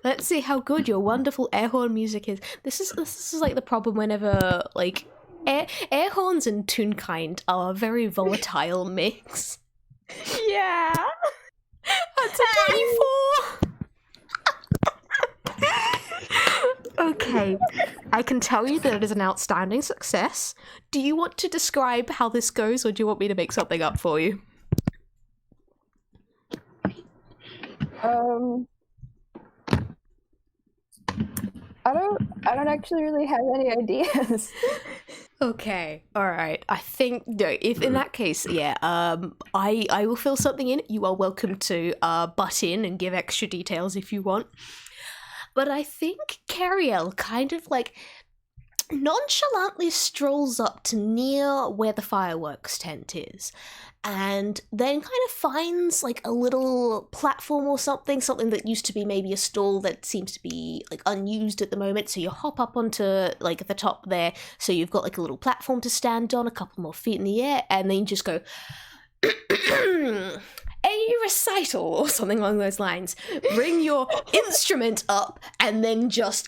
Let's see how good your wonderful air horn music is. This is like the problem whenever like air horns and toonkind are a very volatile mix. Yeah. That's a 24. Okay, I can tell you that it is an outstanding success. Do you want to describe how this goes, or do you want me to make something up for you? I don't actually really have any ideas. Okay, all right. I think no. If in that case, yeah, I will fill something in. You are welcome to butt in and give extra details if you want. But I think Qherial kind of like nonchalantly strolls up to near where the fireworks tent is, and then kind of finds like a little platform or something that used to be maybe a stall that seems to be like unused at the moment. So you hop up onto like the top there, so you've got like a little platform to stand on, a couple more feet in the air, and then you just go a recital or something along those lines. Bring your instrument up and then just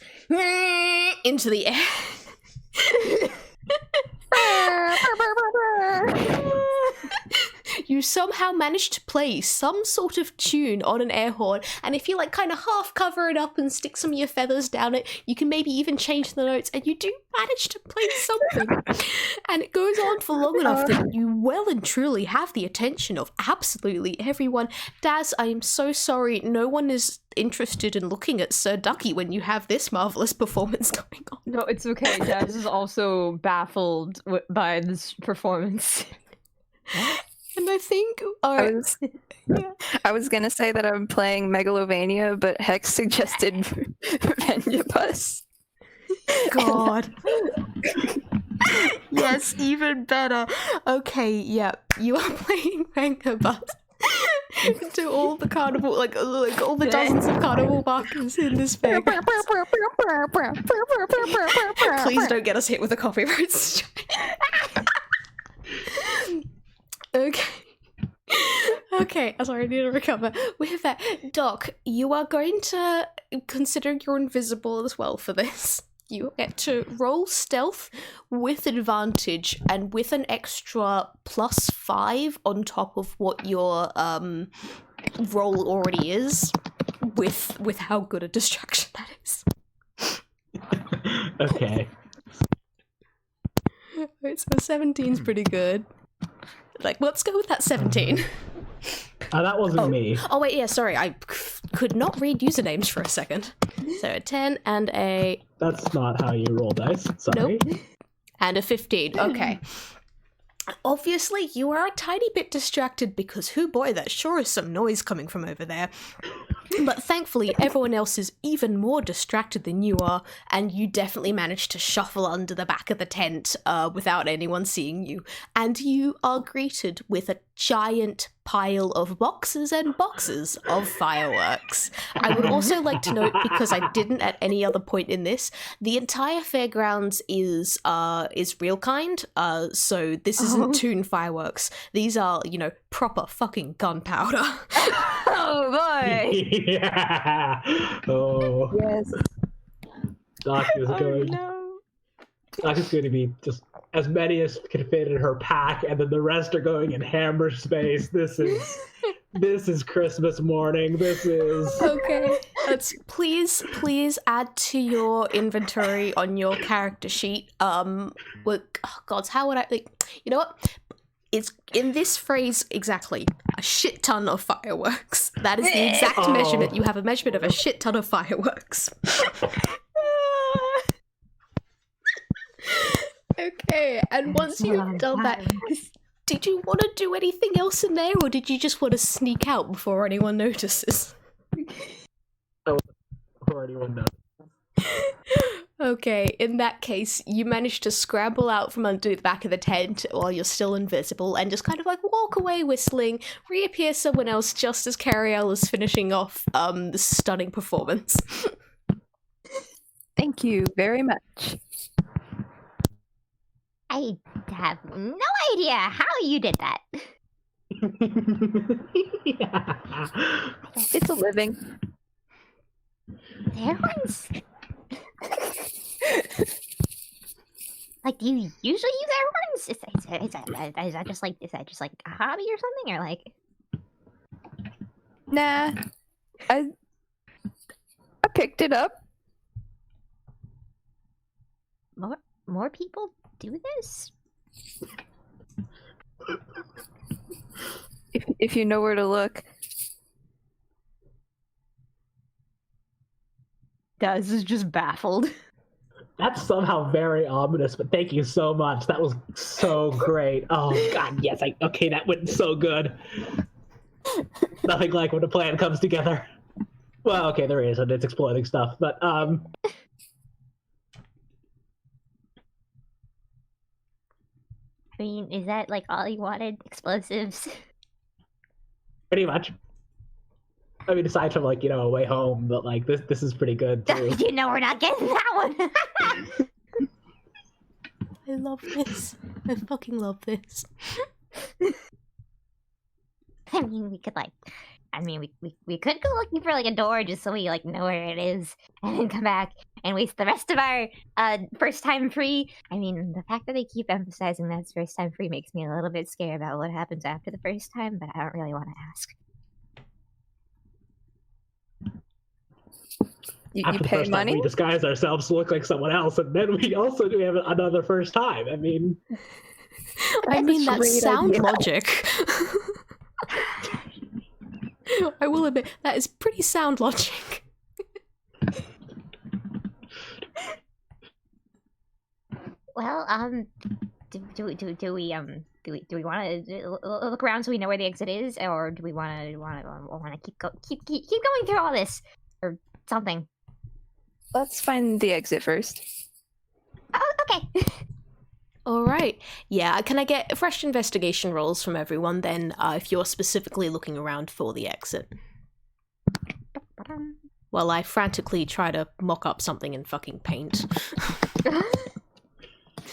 into the air. You somehow manage to play some sort of tune on an air horn, and if you like kind of half cover it up and stick some of your feathers down it, you can maybe even change the notes, and you do manage to play something. And it goes on for long enough that you well and truly have the attention of absolutely everyone. Daz, I am so sorry, no one is interested in looking at Sir Ducky when you have this marvelous performance going on. No, it's okay. Daz is also baffled by this performance. I think. I was gonna say that I'm playing Megalovania, but Hex suggested Vengeance. God. Yes, even better. Okay, yeah, you are playing Vengabus. To all the carnival, like all the dozens of carnival markers in this bag. Please don't get us hit with a copyright strike. Okay. Okay, sorry, I need to recover. With that, Doc, you are going to consider you're invisible as well for this. You get to roll stealth with advantage and with an extra +5 on top of what your roll already is, with how good a distraction that is. Okay. Right, so 17's pretty good. Like, let's go with that 17. That wasn't me. Oh wait, yeah, sorry, I could not read usernames for a second. So a 10 and a... That's not how you roll dice. Sorry. Nope. And a 15, okay. Obviously, you are a tiny bit distracted because, hoo boy, that sure is some noise coming from over there. But thankfully, everyone else is even more distracted than you are, and you definitely managed to shuffle under the back of the tent without anyone seeing you. And you are greeted with a giant pile of boxes and boxes of fireworks. I would also like to note, because I didn't at any other point in this, the entire fairgrounds is real kind, so this isn't toon fireworks. These are, proper fucking gunpowder. Oh boy! Yeah. Oh. Yes. Doc is going. Doc is going to be just as many as can fit in her pack, and then the rest are going in hammer space. This is Christmas morning. This is Okay. Please add to your inventory on your character sheet. How would I you know what? It's in this phrase exactly. A shit ton of fireworks. That is the exact measurement. You have a measurement of a shit ton of fireworks. Okay, and once you've done that, did you want to do anything else in there, or did you just want to sneak out before anyone notices? before anyone knows. Okay, in that case, you manage to scramble out from under the back of the tent while you're still invisible and just kind of walk away whistling, reappear someone else just as Qherial is finishing off the stunning performance. Thank you very much. I have no idea how you did that. Yeah. It's a living. There ones. Like, do you usually use air horns? Is that just like a hobby or something, or like? Nah. I picked it up. More people do this? If you know where to look. Daz is just baffled. That's somehow very ominous, but thank you so much. That was so great. Oh god, yes. Okay, that went so good. Nothing like when a plan comes together. Well, okay, there is, and it's exploding stuff, but I mean, is that like all you wanted? Explosives? pretty much. I mean, aside from a way home, but this is pretty good too. You know we're not getting that one. I love this. I fucking love this. I mean, we could we could go looking for a door just so we know where it is, and then come back and waste the rest of our first time free. I mean, the fact that they keep emphasizing that it's first time free makes me a little bit scared about what happens after the first time, but I don't really want to ask. You After the pay first money? time, we disguise ourselves to look like someone else, and then we also do have another first time. I mean, That's sound idea. logic. I will admit, that is pretty sound logic. Well, do we do we want to look around so we know where the exit is, or do we want to keep going through all this, or something? Let's find the exit first. Oh, okay. All right. Yeah, can I get fresh investigation rolls from everyone then, if you're specifically looking around for the exit? While I frantically try to mock up something in fucking paint.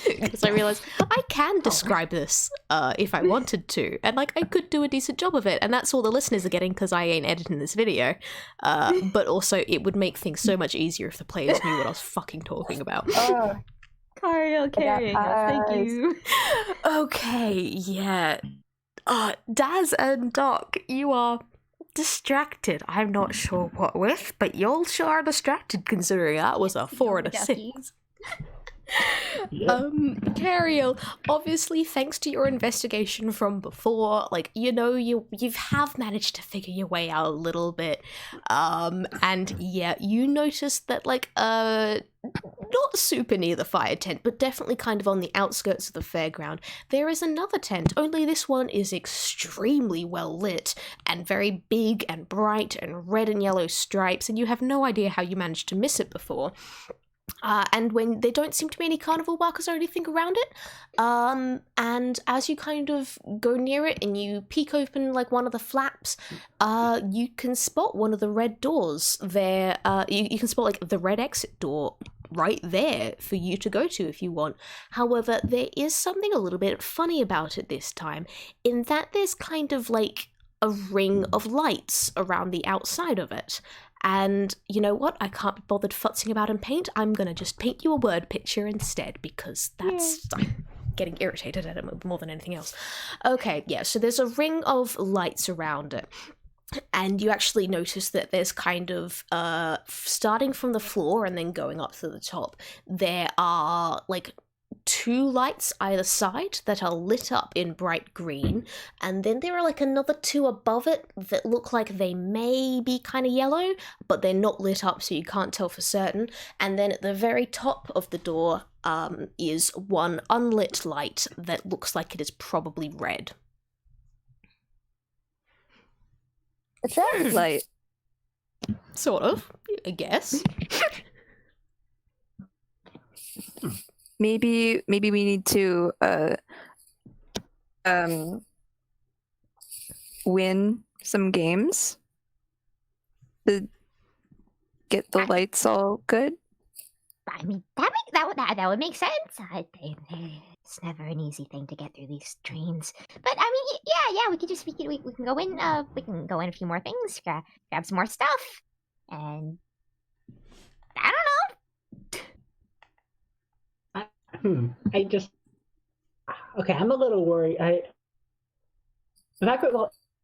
Because I realized I can describe this if I wanted to, and like I could do a decent job of it, and that's all the listeners are getting because I ain't editing this video. But also, it would make things so much easier if the players knew what I was fucking talking about. Qherial carrying us, thank you. Okay, yeah. Daz and Doc, you are distracted. I'm not sure what with, but y'all sure are distracted considering that was a 4 and a 6. Qherial, obviously thanks to your investigation from before, like, you know, you have managed to figure your way out a little bit, and yeah, you noticed that, like, not super near the fire tent, but definitely kind of on the outskirts of the fairground, there is another tent, only this one is extremely well lit, and very big and bright and red and yellow stripes, and you have no idea how you managed to miss it before. And when there don't seem to be any carnival workers or anything around it, and as you kind of go near it and you peek open like one of the flaps, you can spot one of the red doors there. You can spot like the red exit door right there for you to go to if you want. However, there is something a little bit funny about it this time, in that there's kind of like a ring of lights around the outside of it. And you know what? I can't be bothered futzing about in paint. I'm going to just paint you a word picture instead, because that's... I'm getting irritated at it more than anything else. Okay, yeah, so there's a ring of lights around it. And you actually notice that there's kind of, starting from the floor and then going up to the top, there are, like, 2 lights either side that are lit up in bright green, and then there are like another 2 above it that look like they may be kind of yellow, but they're not lit up so you can't tell for certain. And then at the very top of the door is one unlit light that looks like it is probably red. A traffic light. Sort of, I guess. Maybe we need to win some games to get the lights all good. I mean, that would make sense. It's never an easy thing to get through these trains. But I mean, yeah, we can go in. We can go in a few more things, grab some more stuff, and I don't know. Okay, I'm a little worried. The fact that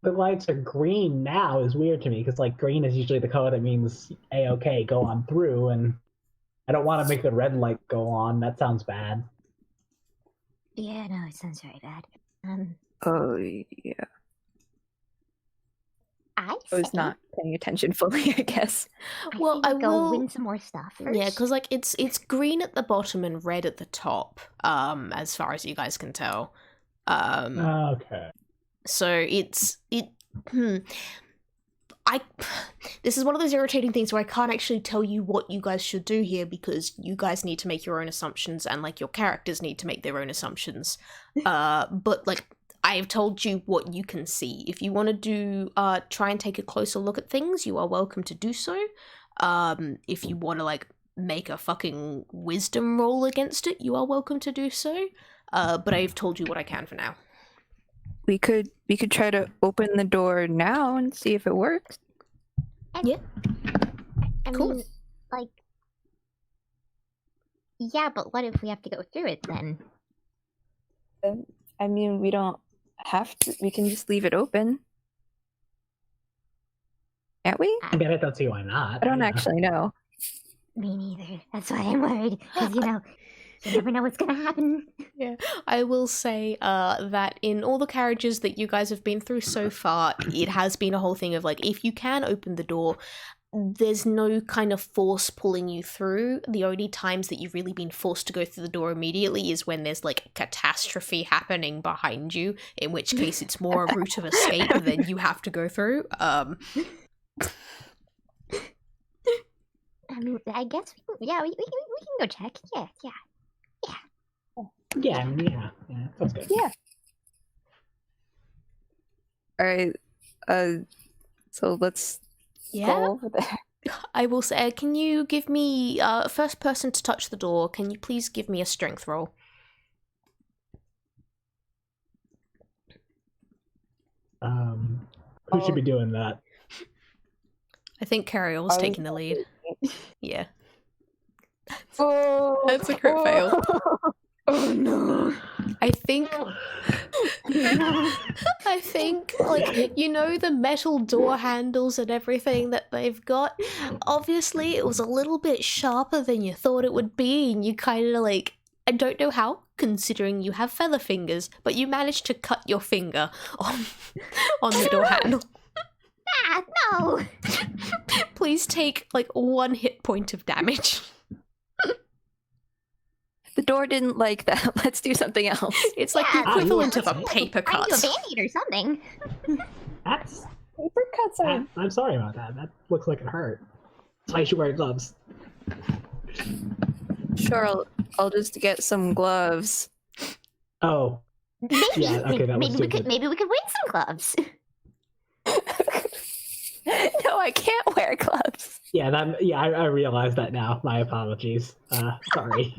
the lights are green now is weird to me, because like green is usually the color that means A-okay, go on through, and I don't want to make the red light go on. That sounds bad. Yeah, no, it sounds very bad. Oh yeah. I was not paying attention fully, I guess. Well, I go will win some more stuff first. Yeah, because like it's green at the bottom and red at the top, as far as you guys can tell. Okay. So this is one of those irritating things where I can't actually tell you what you guys should do here, because you guys need to make your own assumptions and like your characters need to make their own assumptions. But like, I have told you what you can see. If you want to do, try and take a closer look at things, you are welcome to do so. If you want to, like, make a fucking wisdom roll against it, you are welcome to do so. But I've told you what I can for now. We could try to open the door now and see if it works. Yeah. I Cool. mean, like, yeah, but what if we have to go through it then? I mean, we don't have to. We can just leave it open. Can't we? I mean, I don't see why not. I don't actually know. Me neither. That's why I'm worried. Because, you never know what's going to happen. Yeah, I will say that in all the carriages that you guys have been through so far, it has been a whole thing of like, if you can open the door, there's no kind of force pulling you through. The only times that you've really been forced to go through the door immediately is when there's like catastrophe happening behind you, in which case it's more a route of escape than you have to go through. I mean, I guess we can go check. Yeah. Yeah, I mean, yeah, sounds good. Yeah. All right. So let's Yeah, Go over there. I will say, can you give me, first person to touch the door, can you please give me a strength roll? Who should be doing that? I think Qherial's I taking was the lead. Yeah. Oh, That's a crit fail. Oh no. I think, like, you know, the metal door handles and everything that they've got? Obviously, it was a little bit sharper than you thought it would be, and you kind of, like, I don't know how, considering you have feather fingers, but you managed to cut your finger on the door handle. Ah, no. Please take, like, 1 hit point of damage. The door didn't like that. Let's do something else. It's like the Yeah, equivalent of a let's paper find cut. a Band-Aid or something. That's. paper cuts are. I'm sorry about that. That looks like it hurt. That's why you should wear gloves. Sure, I'll just get some gloves. Oh, Maybe, Yeah, okay, that was maybe we stupid. could win some gloves. No, I can't wear gloves. yeah, that. Yeah, I realize that now. My apologies. Sorry.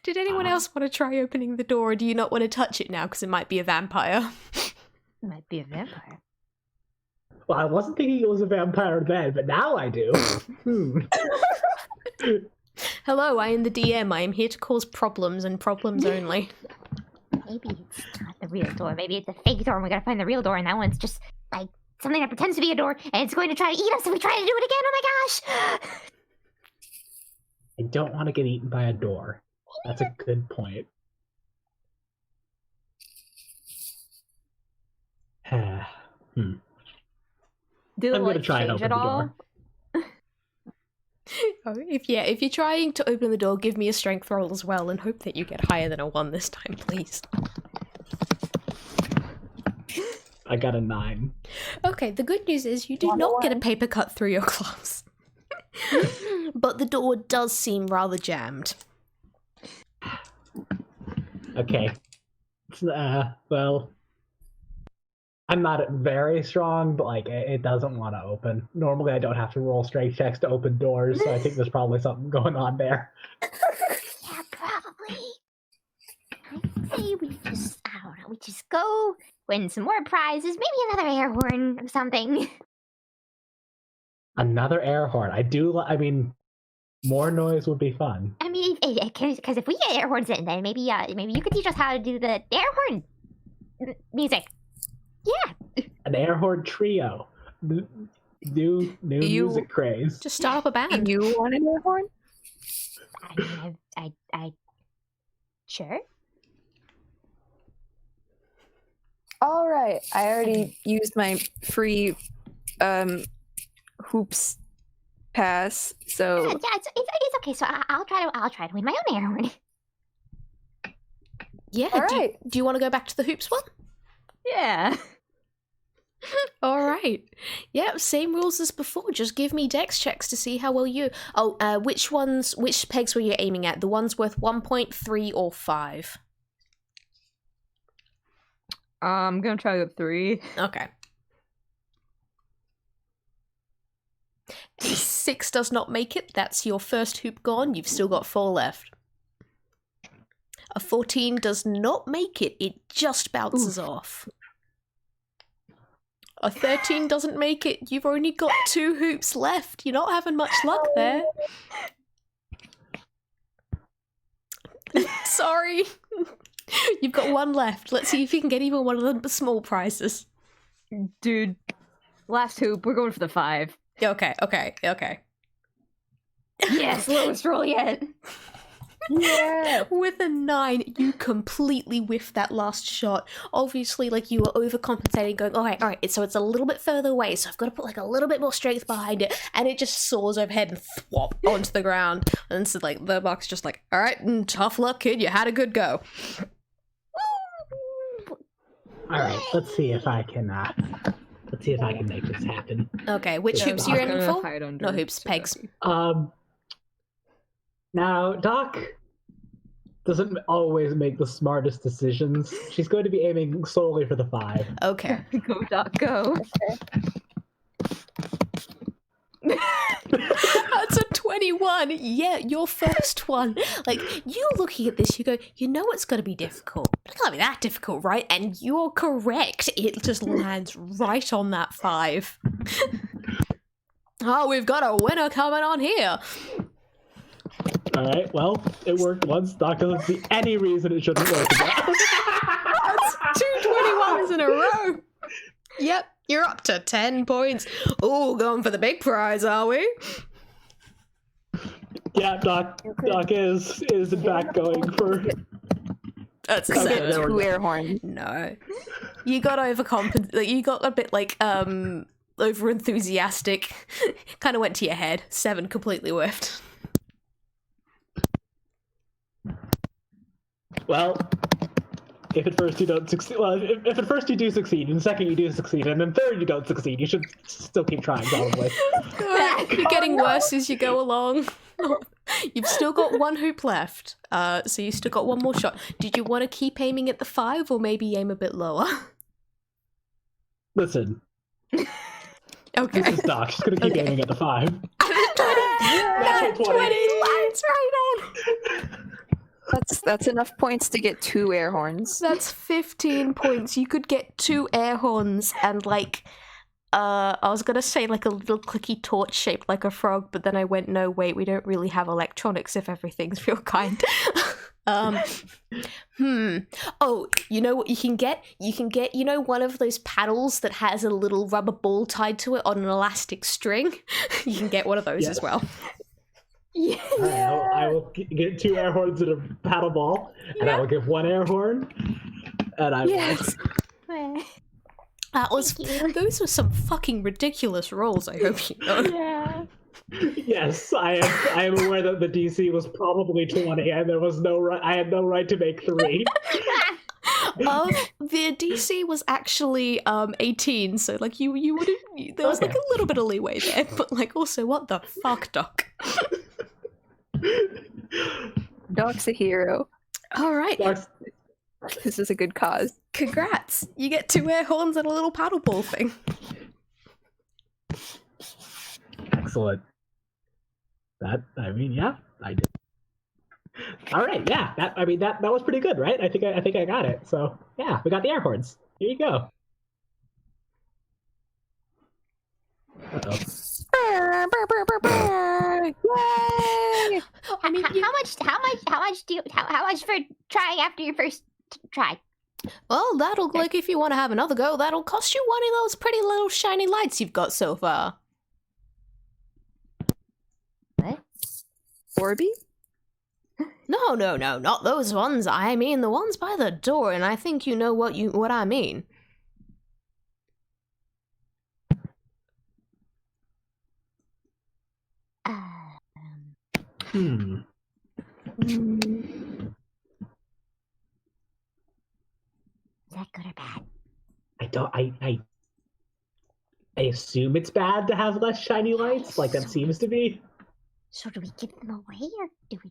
Did anyone else want to try opening the door, or do you not want to touch it now because it might be a vampire? Might be a vampire. Well, I wasn't thinking it was a vampire then, but now I do. Hello, I am the DM. I am here to cause problems and problems only. Maybe it's not the real door. Maybe it's a fake door and we gotta find the real door, and that one's just like something that pretends to be a door and it's going to try to eat us if we try to do it again. Oh my gosh! I don't want to get eaten by a door. That's a good point. Hmm. Did I'm it gonna like try and change open at the all? door. Oh, if you're trying to open the door, give me a strength roll as well, and hope that you get higher than a 1 this time, please. I got a 9. Okay, the good news is you did One not get a away. paper cut through your gloves. But the door does seem rather jammed. Okay. Well, I'm not very strong, but like it doesn't want to open. Normally, I don't have to roll strength checks to open doors, so I think there's probably something going on there. Yeah, probably. I say we just, I don't know, we just go win some more prizes, maybe another air horn or something. Another air horn. I mean, more noise would be fun. I mean, because if we get air horns in, then maybe you could teach us how to do the air horn music. Yeah. An air horn trio. New You- music craze. Just start up a Do band. you want an air horn? I sure. All right. I already used my free hoops pass, Yeah, so it's okay. So I'll try to win my own air horn. Yeah, All do, you, right. do you want to go back to the hoops one? Yeah. All right. Yeah, same rules as before. Just give me dex checks to see how well you... Oh, which pegs were you aiming at? The ones worth 1.3 or 5? I'm gonna try with 3. Okay. A 6 does not make it. That's your first hoop gone. You've still got 4 left. A 14 does not make it. It just bounces off. A 13 doesn't make it. You've only got 2 hoops left. You're not having much luck there. Sorry. You've got 1 left. Let's see if you can get even one of the small prizes. Dude, last hoop, we're going for the 5. Okay. Yes, lowest roll yet. Yeah. With a 9, you completely whiff that last shot. Obviously, like, you were overcompensating, going, all right, so it's a little bit further away, so I've got to put, like, a little bit more strength behind it, and it just soars overhead and thwop onto the ground. And so, like, the buck's just like, all right, tough luck, kid, you had a good go. All right, let's see if I can make this happen. Okay, which Yeah, hoops are you I'm aiming for? No hoops, pegs. Now, Doc doesn't always make the smartest decisions. She's going to be aiming solely for the 5. Okay. Go, Doc, go. That's a 21. Yeah, your first one. Like, you looking at this, you go, you know it's going to be difficult. It can't be that difficult, right? And you're correct. It just lands right on that 5. Oh, we've got a winner coming on here. All right, well, it worked once. Doc doesn't see any reason it shouldn't work again. That's 2 21s in a row. Yep, you're up to 10 points. Oh, going for the big prize, are we? Yeah, Doc is in fact going for... That's a Get 7. 2 air horns. No. You got overcompensate. Like, you got a bit, like, over enthusiastic. Kind of went to your head. 7 completely whiffed. Well, if at first you don't succeed, well, if at first you do succeed, and second you do succeed, and then third you don't succeed, you should still keep trying, probably. You're getting worse as you go along. You've still got 1 hoop left, so you still got 1 more shot. Did you want to keep aiming at the 5, or maybe aim a bit lower? Listen, Okay. this is Doc. She's gonna keep aiming at the 5. That 20 lands right on. That's enough points to get 2 air horns. That's 15 points. You could get 2 air horns and, like, I was gonna say, like, a little clicky torch shaped like a frog, but then I went, no, wait, we don't really have electronics if everything's real kind. Oh, you know what you can get? You can get, you know, one of those paddles that has a little rubber ball tied to it on an elastic string? You can get one of those as well. Yeah. All right, I will get 2 air horns and a paddle ball, and I will give 1 air horn, and I will... That was, those were some fucking ridiculous rolls, I hope you know. Yeah. Yes, I am aware that the DC was probably 20, and there was I had no right to make 3. The DC was actually 18, so like you wouldn't. There was like a little bit of leeway there, but like also, what the fuck, Doc? Doc's a hero. All right, This is a good cause. congrats! You get 2 air horns and a little paddle ball thing. Excellent. I did. All right, yeah. That was pretty good, right? I think I got it. So yeah, we got the air horns. Here you go. Uh-oh. Yay! I mean, how much for trying after your first try? well, that'll like if you want to have another go, that'll cost you 1 of those pretty little shiny lights you've got so far. What? Orby? No, not those ones. I mean the ones by the door, and I think you know what I mean. Hmm. Is that good or bad? I assume it's bad to have less shiny lights. Like that seems to be. So do we give them away or do we?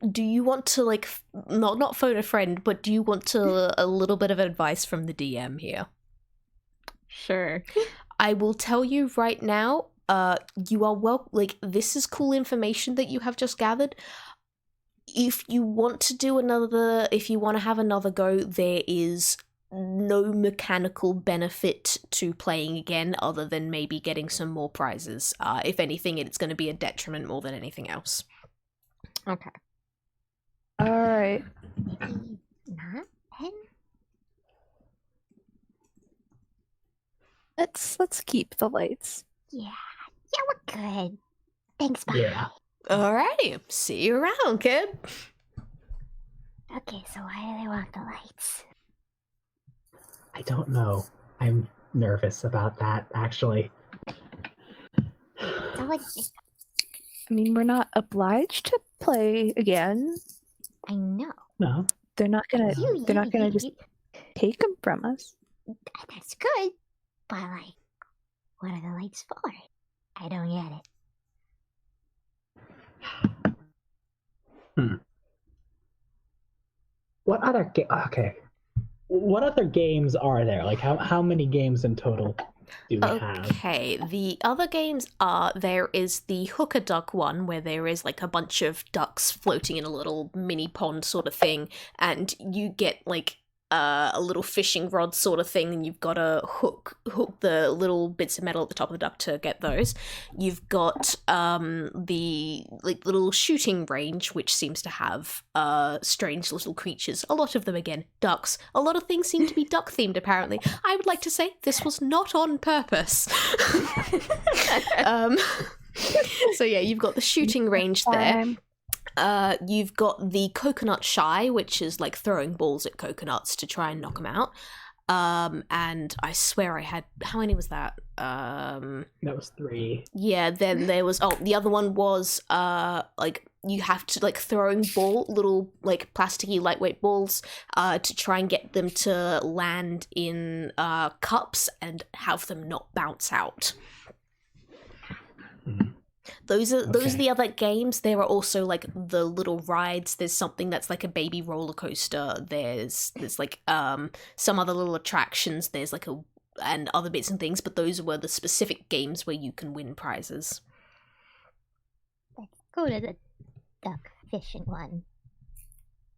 Do you want to like not phone a friend, but do you want to a little bit of advice from the DM here? Sure. I will tell you right now, you are this is cool information that you have just gathered. If you want to have another go, there is no mechanical benefit to playing again other than maybe getting some more prizes. If anything, it's going to be a detriment more than anything else. Okay. All right. Maybe not then. Let's keep the lights. Yeah, we're good. Thanks, bye. Yeah. Alrighty, see you around, kid. Okay, so why do they want the lights? I don't know. I'm nervous about that, actually. So like, I mean, we're not obliged to play again. I know. No. They're not gonna. They're not gonna just take them from us. That's good, but like, what are the lights for? I don't get it. What other okay. What other games are there? Like how many games in total do we have? Okay, the other games are, there is the hooker duck one, where there is like a bunch of ducks floating in a little mini pond sort of thing, and you get like a little fishing rod sort of thing, and you've got to hook the little bits of metal at the top of the duck to get those. You've got the like little shooting range, which seems to have strange little creatures. A lot of them, again, ducks. A lot of things seem to be duck themed, apparently. I would like to say this was not on purpose. So yeah, you've got the shooting range there. You've got the coconut shy, which is like throwing balls at coconuts to try and knock them out. And I swear I had, how many was that? That was 3. Yeah, then there was, the other one was like you have to like throwing little like plasticky lightweight balls to try and get them to land in cups and have them not bounce out. Those are the other games. There are also like the little rides. There's something that's like a baby roller coaster. There's like some other little attractions. There's like and other bits and things, but those were the specific games where you can win prizes. Let's go to the duck fishing one.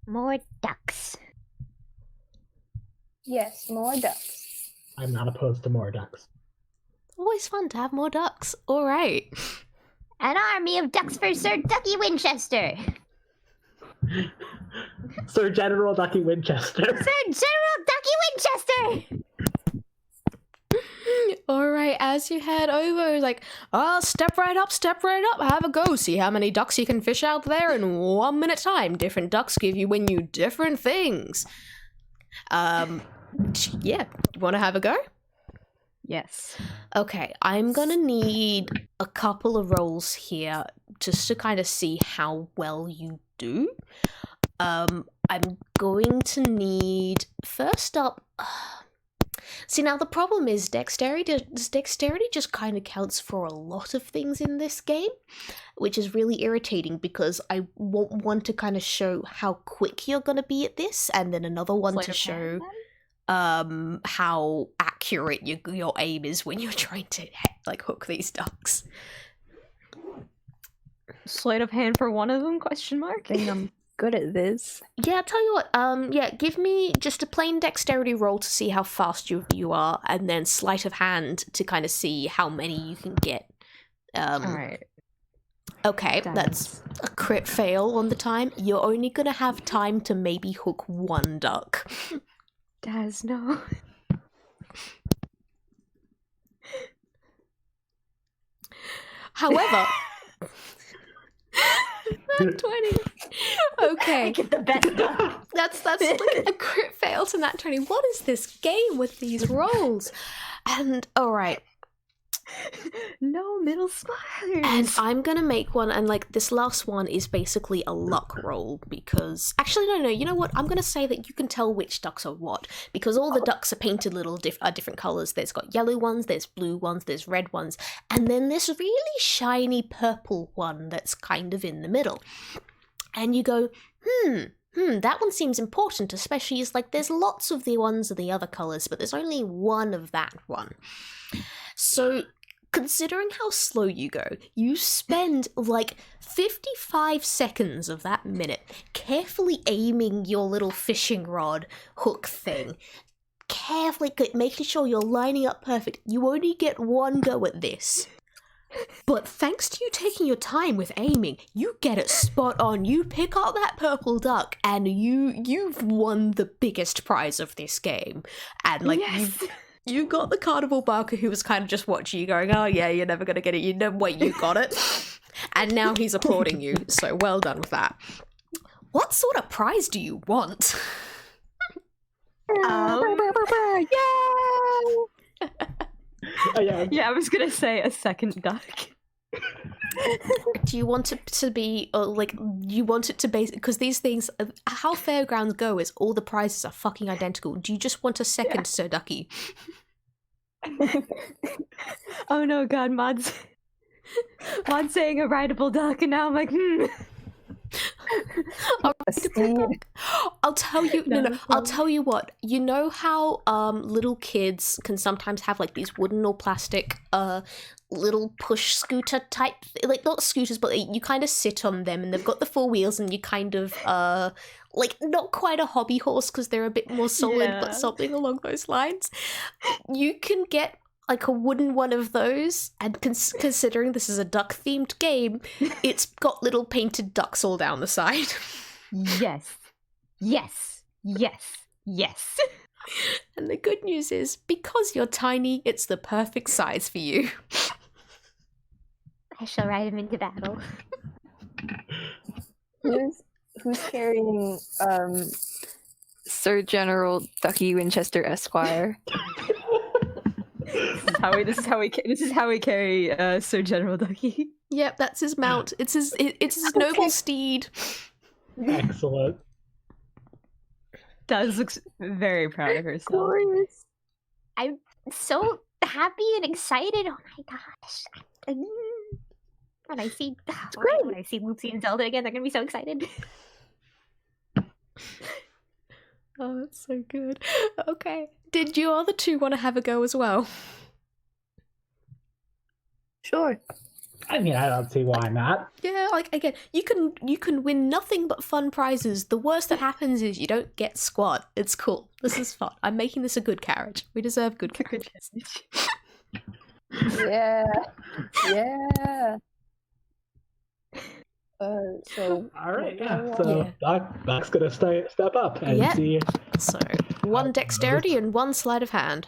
More ducks. Yes, more ducks. I'm not opposed to more ducks. Always fun to have more ducks. All right. An army of ducks for Sir Ducky Winchester. Sir General Ducky Winchester. Sir General Ducky Winchester. All right, as you head over, like, step right up, have a go. See how many ducks you can fish out there in 1 minute time. Different ducks win you different things. Yeah, you want to have a go? Yes. Okay, I'm gonna need a couple of rolls here just to kind of see how well you do. I'm going to need, first up, see, now the problem is dexterity just kind of counts for a lot of things in this game, which is really irritating because I want one to kind of show how quick you're going to be at this, and then another one to show how accurate your aim is when you're trying to like hook these ducks. Sleight of hand for one of them? Question mark. I think I'm good at this. Yeah, I'll tell you what, yeah, give me just a plain dexterity roll to see how fast you are, and then sleight of hand to kind of see how many you can get. Alright. Okay, that's a crit fail on the time. You're only gonna have time to maybe hook one duck. Daz, no. However, 20. Okay. Get the best duck. That's like a crit fail to nat 20. What is this game with these rolls? And alright. No middle schoolers. And I'm gonna make one, and like this last one is basically a luck roll because actually no, you know what? I'm gonna say that you can tell which ducks are what because all the ducks are painted different colors. There's got yellow ones, there's blue ones, there's red ones, and then this really shiny purple one that's kind of in the middle. And you go, that one seems important, especially as like there's lots of the ones of the other colors, but there's only one of that one. So, considering how slow you go, you spend like 55 seconds of that minute carefully aiming your little fishing rod hook thing, carefully making sure you're lining up perfect. You only get one go at this. But thanks to you taking your time with aiming, you get it spot on. You pick up that purple duck, and you've won the biggest prize of this game. And like yes. You got the carnival barker who was kind of just watching you going, oh yeah, you're never going to get it. You know, wait, you got it. And now he's applauding you. So well done with that. What sort of prize do you want? Yeah, I was gonna say a second duck. Do you want it to be, you want it to base, because these things, how fairgrounds go is all the prizes are fucking identical. Do you just want a second Sir Ducky? Oh no, God, Mod's saying a rideable duck, and now I'm like, I'll tell you. I'll tell you what. You know how little kids can sometimes have like these wooden or plastic little push scooter type, like not scooters, but you kind of sit on them, and they've got the four wheels, and you kind of like not quite a hobby horse because they're a bit more solid, but something along those lines. You can get like a wooden one of those, and considering this is a duck themed game, it's got little painted ducks all down the side. yes. And the good news is, because you're tiny, it's the perfect size for you. I shall ride him into battle. Who's carrying Sir General Ducky Winchester Esquire? This is how we carry Sir General Ducky. Yep, that's his mount. It's his noble steed. Excellent. Daz looks very proud of herself. glorious? I'm so happy and excited. Oh my gosh. When I see Lucy and Zelda again, they're gonna be so excited. Oh, that's so good. Okay. Did you other two want to have a go as well? Sure. I mean, I don't see why not. Yeah, like again, you can win nothing but fun prizes. The worst that happens is you don't get squat. It's cool. This is fun. I'm making this a good carriage. We deserve good carriage. Yeah. Yeah. So. All right, yeah. So Doc's gonna step up and Yeah. see. So one dexterity and one sleight of hand.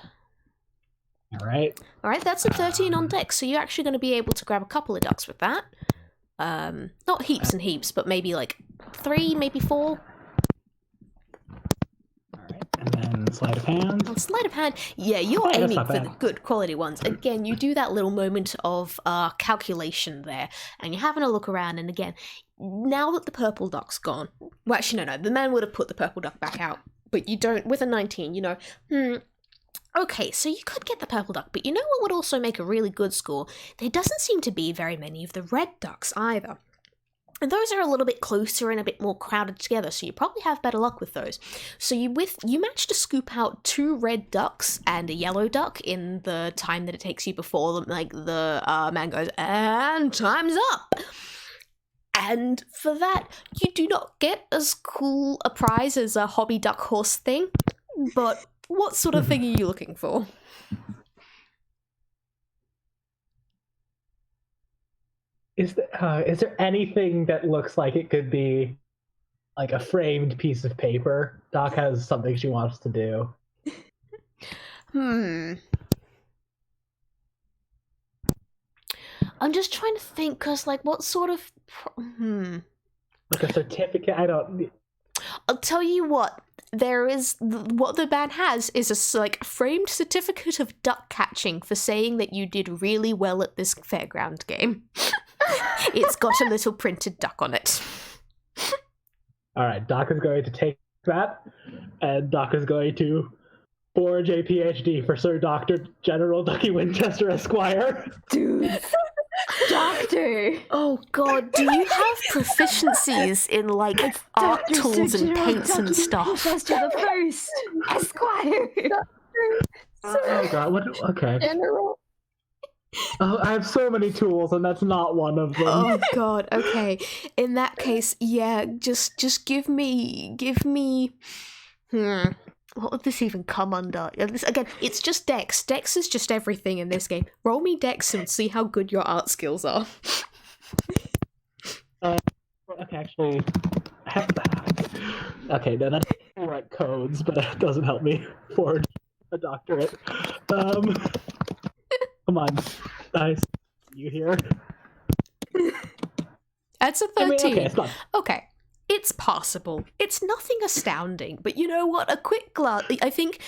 All right. All right, that's a 13 on dex, so you're actually going to be able to grab a couple of ducks with that. Not heaps and heaps, but maybe like 3, maybe 4. All right, and then sleight of hand. On sleight of hand, yeah, you're that's aiming not for the bad. good quality ones. Again, you do that little moment of calculation there, and you're having a look around, and again, now that the purple duck's gone, well, actually, no, the man would have put the purple duck back out, but you don't, with a 19, okay, so you could get the purple duck, but you know what would also make a really good score? There doesn't seem to be very many of the red ducks either. And those are a little bit closer and a bit more crowded together, so you probably have better luck with those. So you managed to scoop out 2 red ducks and a yellow duck in the time that it takes you before the man goes, and time's up! And for that, you do not get as cool a prize as a hobby duck horse thing, but what sort of thing are you looking for? Is there anything that looks like it could be like a framed piece of paper? Doc has something she wants to do. I'm just trying to think, because, like, what sort of... Like a certificate? I'll tell you what. There is... What the man has is a framed certificate of duck catching for saying that you did really well at this fairground game. It's got a little printed duck on it. All right, Doc is going to take that, and Doc is going to forge a PhD for Sir Dr. General Ducky Winchester Esquire. Dude. Doctor! Oh god, do you have proficiencies in, like, art tools and paints and stuff? Winchester the First! Esquire! Oh god, what? Okay. General. Oh, I have so many tools, and that's not one of them. Oh god, okay. In that case, yeah, just give me what would this even come under? Again, it's just Dex. Dex is just everything in this game. Roll me Dex and see how good your art skills are. Okay, actually, okay, no, that's right codes, but it doesn't help me forge a doctorate. Come on, guys, you here? That's a 13. I mean, okay, it's not. Okay, it's possible. It's nothing astounding, but you know what? A quick glance. I think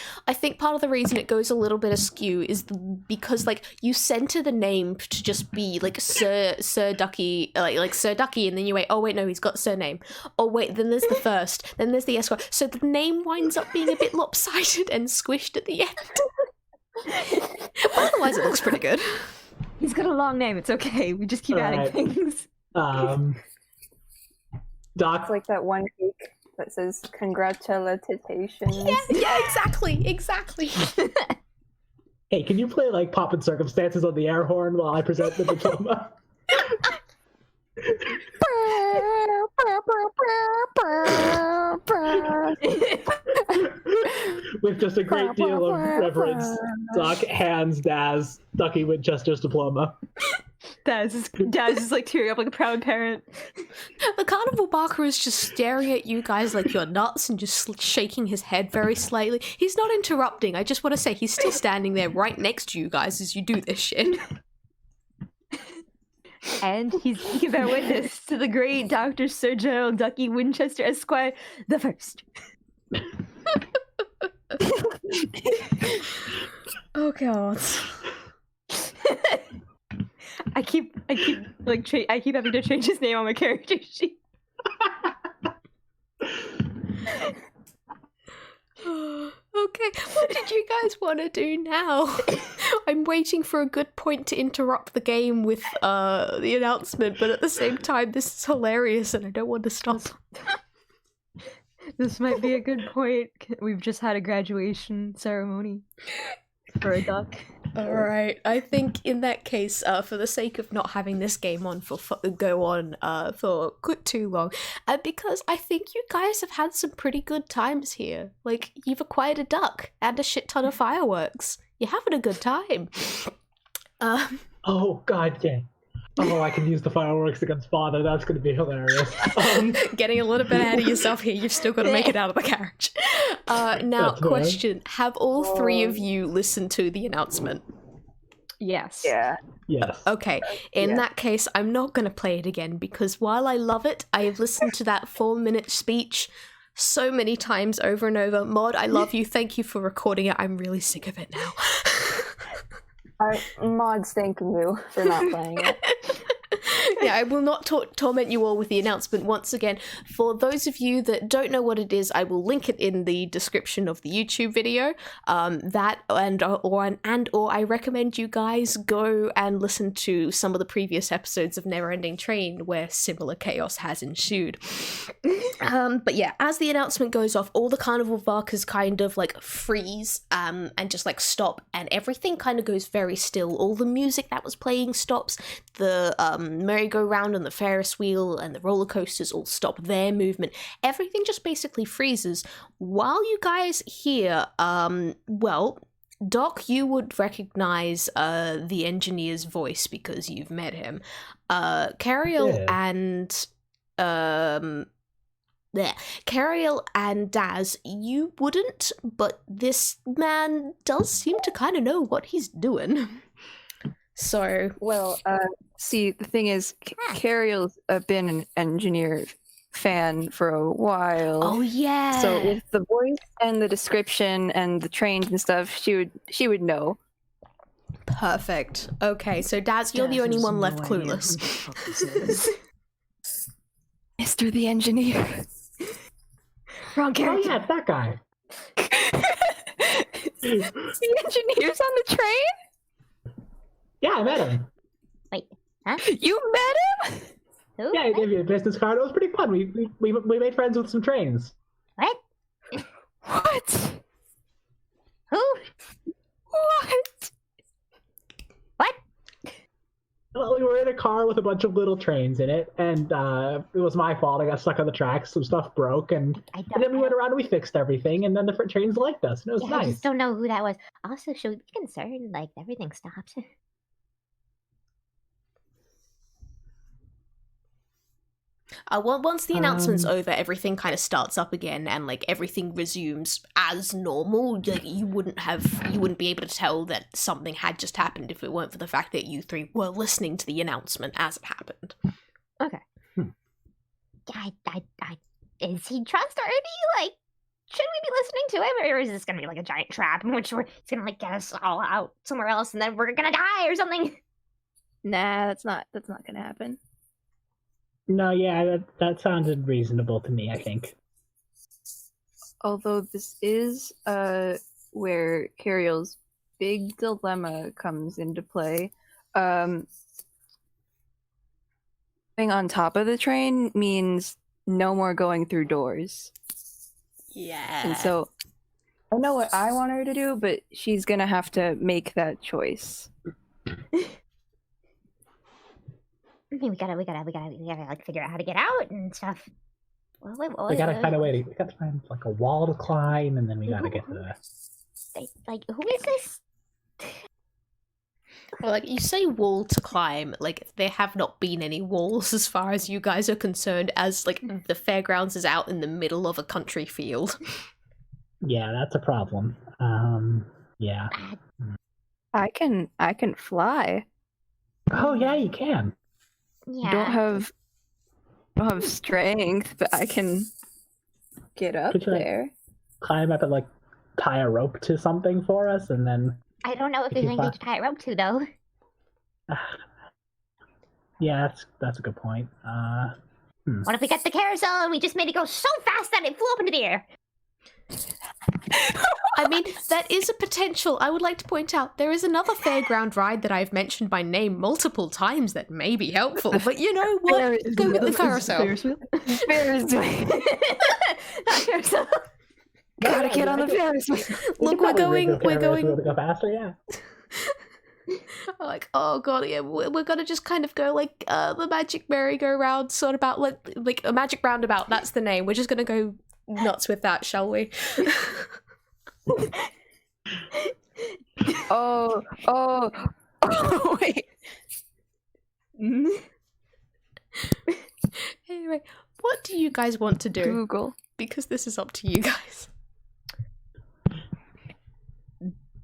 part of the reason it goes a little bit askew is because like you center the name to just be like Sir Ducky, like Sir Ducky, and then you wait. Oh wait, no, he's got surname. Oh wait, then there's the first. Then there's the Esquire. So the name winds up being a bit lopsided and squished at the end. But otherwise, it looks pretty good. He's got a long name. It's okay. We just keep adding Alright. things. Doc, It's like that one cake that says congratulations. Yeah, exactly. hey, can you play like Pop and Circumstances on the air horn while I present the diploma? With just a great deal of reverence, Doc hands Daz Ducky Winchester's diploma. Daz is like tearing up like a proud parent. The carnival barker is just staring at you guys like you're nuts and just shaking his head very slightly. He's not interrupting. I just want to say he's still standing there right next to you guys as you do this shit. And he's giving their witness to the great Dr. Sir Gerald Ducky Winchester Esquire the First. Oh god. I keep having to change his name on my character sheet. Okay, what did you guys want to do now? I'm waiting for a good point to interrupt the game with the announcement, but at the same time, this is hilarious and I don't want to stop. This might be a good point. We've just had a graduation ceremony for a duck. Alright, I think in that case, for the sake of not having this game on for too long, because I think you guys have had some pretty good times here. Like, you've acquired a duck and a shit ton of fireworks. You're having a good time. Oh god, yeah. Oh, I can use the fireworks against father. That's going to be hilarious. Getting a little bit ahead of yourself here. You've still got to make it out of the carriage. Now, That's question. Have all three of you listened to the announcement? Yes. Yeah. Yes. Okay, in that case, I'm not going to play it again because while I love it, I have listened to that 4-minute speech so many times over and over. Mod, I love you. Thank you for recording it. I'm really sick of it now. Mod's thanking you for not playing it. Yeah, I will not torment you all with the announcement once again. For those of you that don't know what it is, I will link it in the description of the YouTube video. Or I recommend you guys go and listen to some of the previous episodes of Neverending Train where similar chaos has ensued. But yeah, as the announcement goes off, all the carnival barkers kind of like freeze and just like stop, and everything kind of goes very still. All the music that was playing stops. The merry-go-round and the Ferris wheel and the roller coasters all stop their movement. Everything just basically freezes while you guys hear, well, Doc, you would recognize the engineer's voice because you've met him. Qherial and Daz, you wouldn't, but this man does seem to kind of know what he's doing. So, Well, see, the thing is, Qherial's been an engineer fan for a while. oh yeah. So with the voice and the description and the trains and stuff, she would know. Perfect. Okay, so Daz, you're the only one left clueless. Mr. the Engineer. Wrong Oh character. yeah, it's that guy. The engineer's on the train? Yeah, I met him. You met him? Who? Yeah, he gave you a business card. It was pretty fun. We made friends with some trains. What? What? Who? What? What? Well, we were in a car with a bunch of little trains in it, and it was my fault. I got stuck on the tracks. Some stuff broke, and then we went around and we fixed everything, and then the trains liked us, and it was I nice. just don't know who that was. Also, should we be concerned? Like, everything stopped. Once the announcement's over, everything kind of starts up again, and like everything resumes as normal. Like you wouldn't be able to tell that something had just happened if it weren't for the fact that you three were listening to the announcement as it happened. Okay. Is he trustworthy? Like, should we be listening to him, or is this gonna be like a giant trap in which it's gonna like get us all out somewhere else, and then we're gonna die or something? Nah, that's not gonna happen. No, yeah, that sounded reasonable to me, I think. Although this is where Qherial's big dilemma comes into play. Being on top of the train means no more going through doors. Yeah. And so I know what I want her to do, but she's gonna have to make that choice. I mean, we gotta like figure out how to get out and stuff. We gotta find a way we gotta find like a wall to climb, and then we gotta get to the... Like, who is this? Well, like, you say wall to climb, like, there have not been any walls as far as you guys are concerned, as, like, the fairgrounds is out in the middle of a country field. Yeah, that's a problem. Yeah. I can fly. Oh, yeah, you can. Yeah. Don't have strength, but I can get up Could you, like, there. climb up and, like, tie a rope to something for us, and then... I don't know if there's anything to tie a rope to, though. Yeah, that's a good point. What if we got the carousel and we just made it go so fast that it flew up into the air? I mean, that is a potential. I would like to point out there is another fairground ride that I've mentioned by name multiple times that may be helpful, but you know what? Go with the carousel. Ferris wheel. Not carousel. Gotta get on the Ferris wheel. Look, we're going. To go faster, yeah. Like, oh god, yeah, we're gonna just kind of go like the magic merry-go-round sort of about like a magic roundabout. That's the name. We're just gonna go nuts with that, shall we? Oh, wait. Anyway, what do you guys want to do? Google. Because this is up to you guys.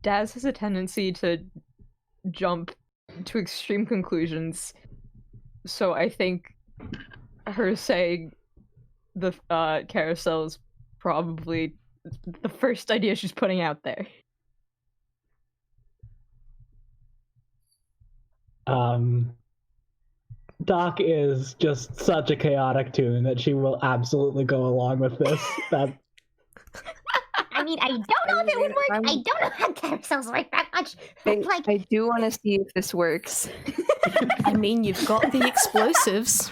Daz has a tendency to jump to extreme conclusions, so I think her saying the carousel is probably the first idea she's putting out there. Doc is just such a chaotic tune that she will absolutely go along with this. That I mean, I don't know if it would work. I don't know how carousels work that much. Like, I do want to see if this works. I mean, you've got the explosives.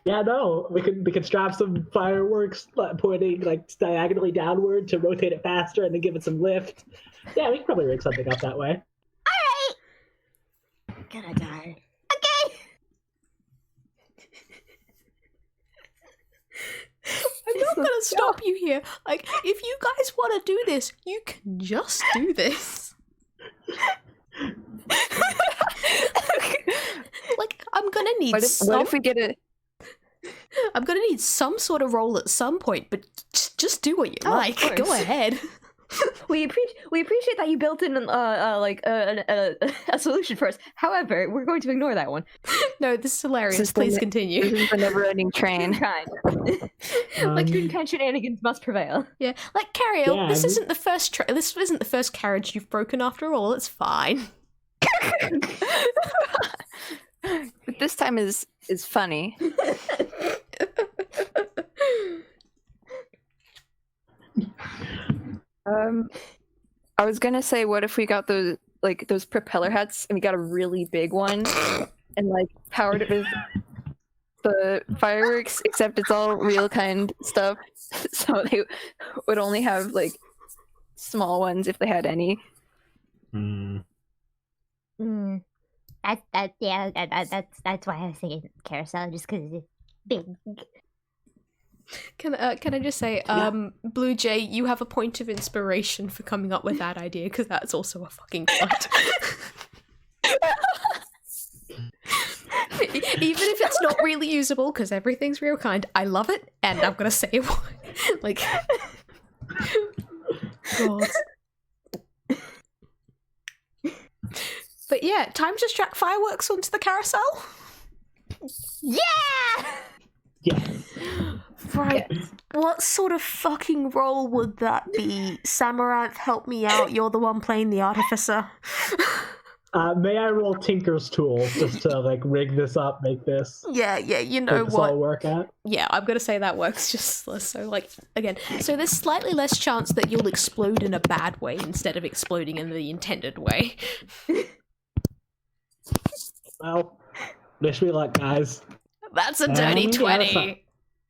Yeah, no, we could strap some fireworks pointing like diagonally downward to rotate it faster and then give it some lift. Yeah, we could probably rig something up that way. all right, I'm gonna die. okay. I'm not gonna stop you here. Like, if you guys want to do this, you can just do this. Like, I'm gonna need What if we get a... I'm gonna need some sort of roll at some point, but just do what you like. course. Go ahead. We appreciate that you built in a solution for us. However, we're going to ignore that one. No, this is hilarious. This is Please the continue. This is the never-ending train. Kind. Like kind shenanigans must prevail. Yeah, like Qherial, Yeah, this isn't the first. This isn't the first carriage you've broken. After all, it's fine. But this time is funny. I was gonna say, what if we got those propeller hats and we got a really big one and like powered it with the fireworks, except it's all real kind stuff, so they would only have like small ones if they had any. That's why I was thinking carousel, just because it's big. Can I just say, Bluejay, you have a point of inspiration for coming up with that idea, because that's also a fucking fight. Even if it's not really usable, because everything's real kind, I love it, and I'm gonna say it. Like, God. But yeah, time to strap fireworks onto the carousel. Yeah! Yes. Right. What sort of fucking role would that be? Samaranth, help me out. You're the one playing the artificer. May I roll Tinker's Tool just to like rig this up, make this? Yeah, you know make this what? all work out? Yeah, I'm gonna say that works just so, like, again, so there's slightly less chance that you'll explode in a bad way instead of exploding in the intended way. Well, wish me luck, guys. That's a dirty And 20.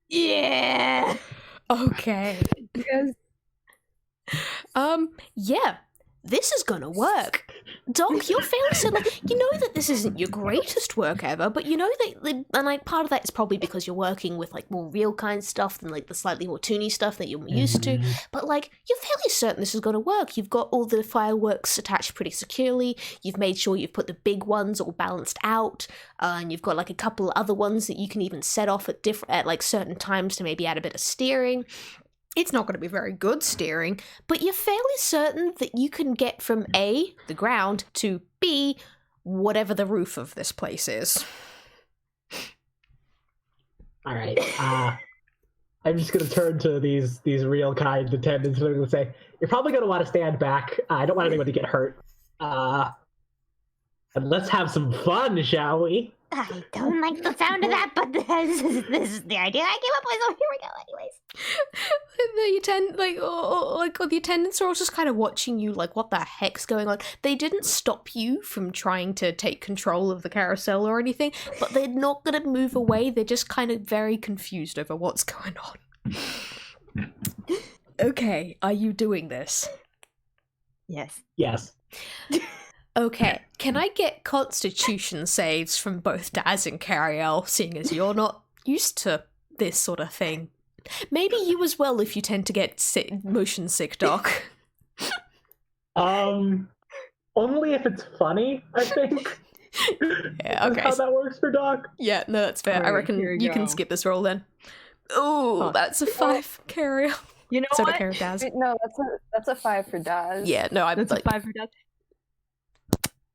Yeah. Okay. Because Yeah. This is gonna work. Doc, you're fairly certain, like, you know that this isn't your greatest work ever, but you know that, and like, part of that is probably because you're working with like more real kind stuff than like the slightly more toony stuff that you're used to, but like, you're fairly certain this is gonna work. You've got all the fireworks attached pretty securely, you've made sure you've put the big ones all balanced out, and you've got like a couple of other ones that you can even set off at like certain times to maybe add a bit of steering. It's not going to be very good steering, but you're fairly certain that you can get from A, the ground, to B, whatever the roof of this place is. All right. I'm just going to turn to these real kind attendants and I'm going to say, you're probably going to want to stand back. I don't want anyone to get hurt. And let's have some fun, shall we? I don't like the sound of that, but this is the idea I came up with, so here we go anyways. The attendants are all just kind of watching you like, what the heck's going on? They didn't stop you from trying to take control of the carousel or anything, but they're not going to move away. They're just kind of very confused over what's going on. Okay, are you doing this? yes. Yes. Okay, can I get constitution saves from both Daz and Qherial, seeing as you're not used to this sort of thing? Maybe you as well if you tend to get motion sick, Doc. Only if it's funny, I think. Yeah, okay. That's how that works for Doc. Yeah, no, that's fair. I Alright, reckon here we you can go. skip this roll then. Oh, that's a 5, Qherial. You know So what? to Daz. No, that's a 5 for Daz. Yeah, no, I'm That's like, a 5 for death.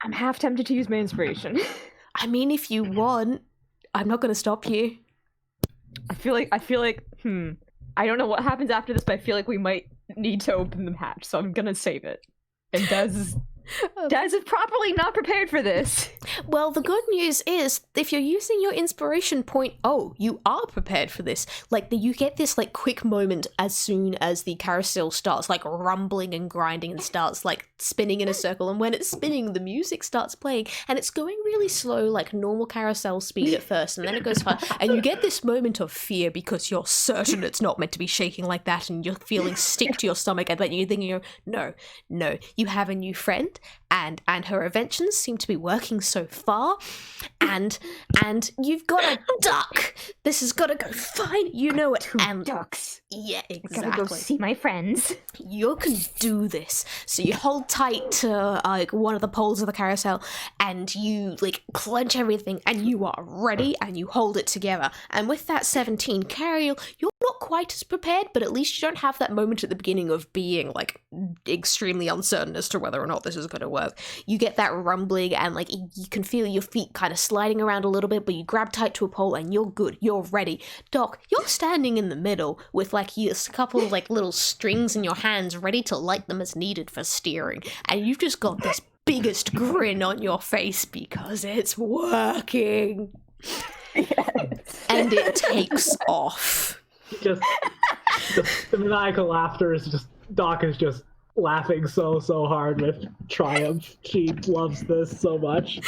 I'm half tempted to use my inspiration. I mean, if you want, I'm not going to stop you. I feel like I don't know what happens after this, but I feel like we might need to open the hatch, so I'm gonna save it. And Daz is properly not prepared for this. Well, the good news is, if you're using your inspiration point, you are prepared for this. Like, you get this, like, quick moment as soon as the carousel starts, like, rumbling and grinding and starts, like, spinning in a circle. And when it's spinning, the music starts playing, and it's going really slow, like normal carousel speed at first, and then it goes fast. And you get this moment of fear because you're certain it's not meant to be shaking like that, and you're feeling sick to your stomach, and then you're thinking, no, you have a new friend, and her inventions seem to be working so far, and you've got a duck. This has got to go fine. You know it. And Ducks. yeah, I exactly. gotta go see my friends. You can do this. So you hold tight to like one of the poles of the carousel, and you like clench everything, and you are ready, and you hold it together. And with that 17, Qherial, you're not quite as prepared, but at least you don't have that moment at the beginning of being like extremely uncertain as to whether or not this is going to work. You get that rumbling, and like you can feel your feet kind of sliding around a little bit, but you grab tight to a pole, and you're good. You're ready. Doc, you're standing in the middle with like a couple of like little strings in your hands, ready to light them as needed for steering, and you've just got this biggest grin on your face because it's working. And it takes off. Just the maniacal laughter is just Doc is just laughing so hard with triumph. She loves this so much.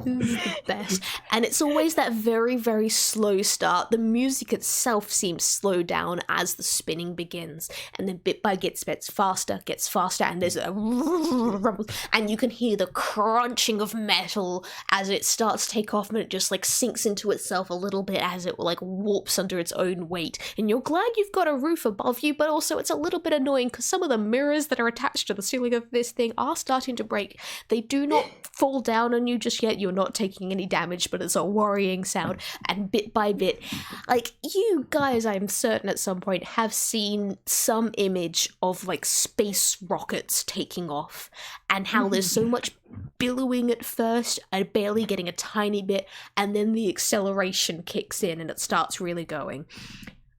This is the best. And it's always that very, very slow start. The music itself seems slowed down as the spinning begins. And then bit by bit gets faster, and there's a rumble. And you can hear the crunching of metal as it starts to take off, and it just like sinks into itself a little bit as it like warps under its own weight. And you're glad you've got a roof above you, but also it's a little bit annoying because some of the mirrors that are are attached to the ceiling of this thing are starting to break. They do not fall down on you just yet. You're not taking any damage, but it's a worrying sound. And bit by bit, like, you guys, I'm certain at some point have seen some image of like space rockets taking off, and how there's so much billowing at first and barely getting a tiny bit, and then the acceleration kicks in and it starts really going.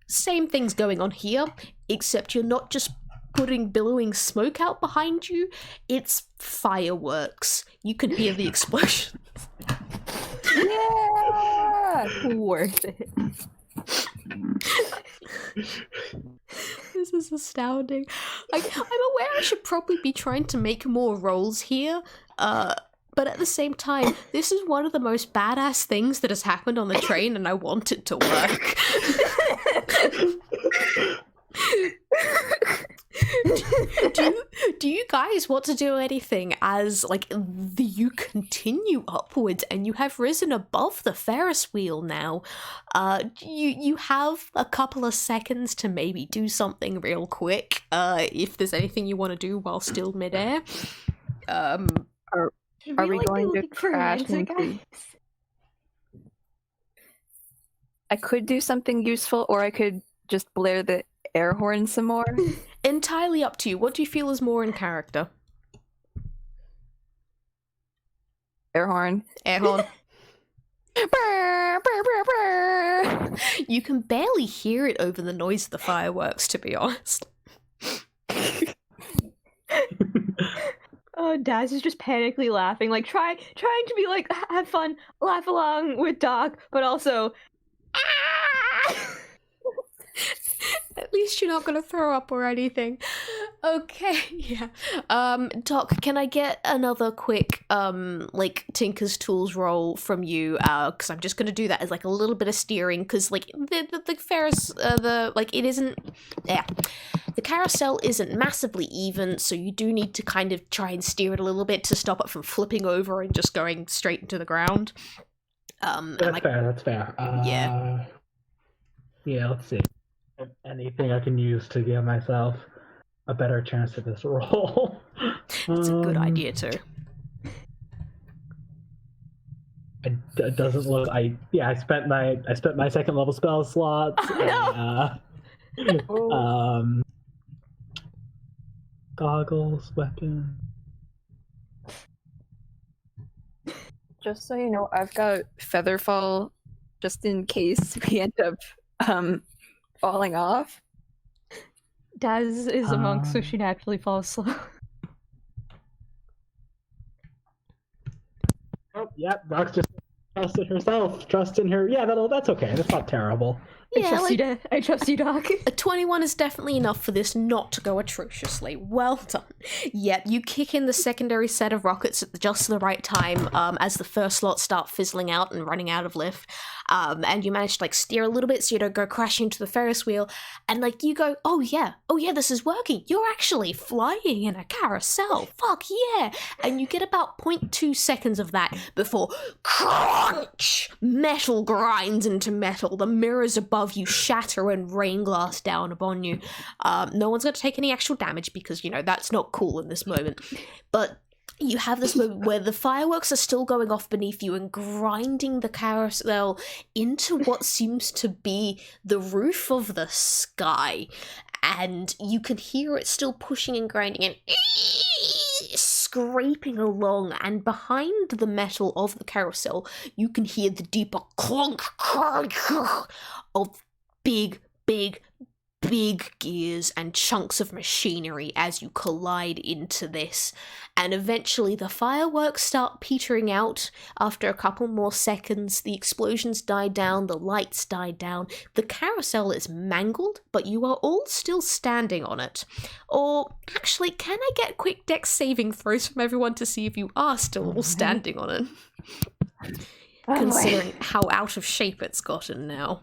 Same thing's going on here, except you're not just putting billowing smoke out behind you, it's fireworks. You can hear the explosions. Yeah! Worth it. This is astounding. I'm aware I should probably be trying to make more rolls here, but at the same time, this is one of the most badass things that has happened on the train, and I want it to work. do you guys want to do anything as like you continue upwards and you have risen above the Ferris wheel now? You have a couple of seconds to maybe do something real quick, if there's anything you want to do while still midair. Are we going to crash into... I could do something useful, or I could just blare the air horn some more. Entirely up to you. What do you feel is more in character? Air horn. Air horn. Brr, brr, brr, brr. You can barely hear it over the noise of the fireworks, to be honest. Oh, Daz is just panically laughing, like trying to be like, have fun, laugh along with Doc, but also, ah! At least you're not gonna throw up or anything. Okay, yeah. Doc, can I get another quick, like, Tinker's Tools roll from you? Because I'm just gonna do that as, like, a little bit of steering, because, like, the Ferris, it isn't, yeah. The carousel isn't massively even, so you do need to kind of try and steer it a little bit to stop it from flipping over and just going straight into the ground. That's fair. Yeah. Yeah, let's see. Anything I can use to give myself a better chance at this roll. It's a good idea too. It doesn't look. I spent my second level spell slots. Goggles, weapon. Just so you know, I've got Featherfall just in case we end up falling off. Daz is a monk, so she naturally falls slow. Oh, yep, Rox just trusted herself. Trust in her. Yeah, that's okay. That's not terrible. Yeah, I trust you, Doc. A 21 is definitely enough for this not to go atrociously. Well done. Yet you kick in the secondary set of rockets at just the right time, as the first slots start fizzling out and running out of lift. And you manage to, like, steer a little bit so you don't go crashing into the Ferris wheel. And, like, you go, oh yeah, this is working. You're actually flying in a carousel. Fuck yeah. And you get about 0.2 seconds of that before crunch! Metal grinds into metal. The mirrors above you shatter and rain glass down upon you. No one's going to take any actual damage because, that's not cool in this moment. But you have this moment where the fireworks are still going off beneath you and grinding the carousel into what seems to be the roof of the sky. And you can hear it still pushing and grinding and scraping along, and behind the metal of the carousel, you can hear the deeper clunk of big gears and chunks of machinery as you collide into this. And eventually the fireworks start petering out. After a couple more seconds, the explosions die down, the lights die down, the carousel is mangled, but you are all still standing on it. Or, actually, can I get quick dex saving throws from everyone to see if you are still all standing on it? Considering how out of shape it's gotten now.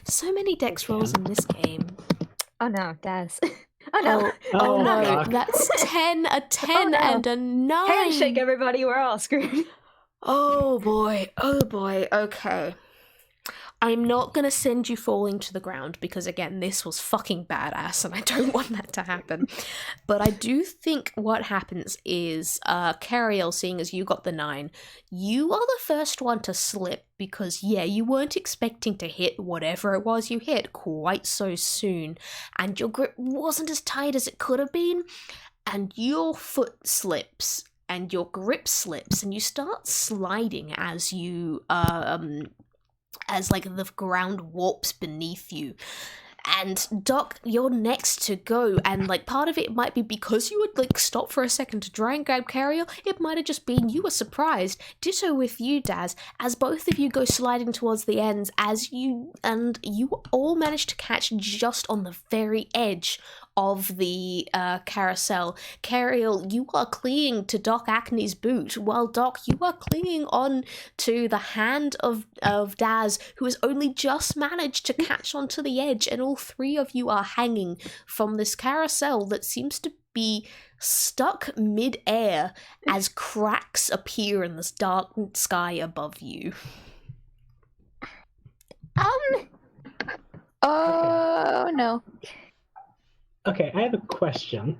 So many dex rolls in this game. Oh no, Daz. Oh no. Oh no, Doc. that's 10, a 10 and a 9. Handshake, everybody, we're all screwed. Oh boy, okay. I'm not gonna send you falling to the ground because, again, this was fucking badass and I don't want that to happen. But I do think what happens is, Qherial, seeing as you got the 9, you are the first one to slip because, yeah, you weren't expecting to hit whatever it was you hit quite so soon, and your grip wasn't as tight as it could have been, and your foot slips. And your grip slips, and you start sliding as you, as like the ground warps beneath you. And Doc, you're next to go, and like part of it might be because you would like stop for a second to try and grab Qherial. It might have just been you were surprised. Ditto with you, Daz, as both of you go sliding towards the ends, as you all manage to catch just on the very edge of the carousel. Qherial, you are clinging to Doc Acne's boot, while Doc, you are clinging on to the hand of Daz, who has only just managed to catch onto the edge, and all 3 of you are hanging from this carousel that seems to be stuck mid-air as cracks appear in this dark sky above you. Oh no. Okay, I have a question.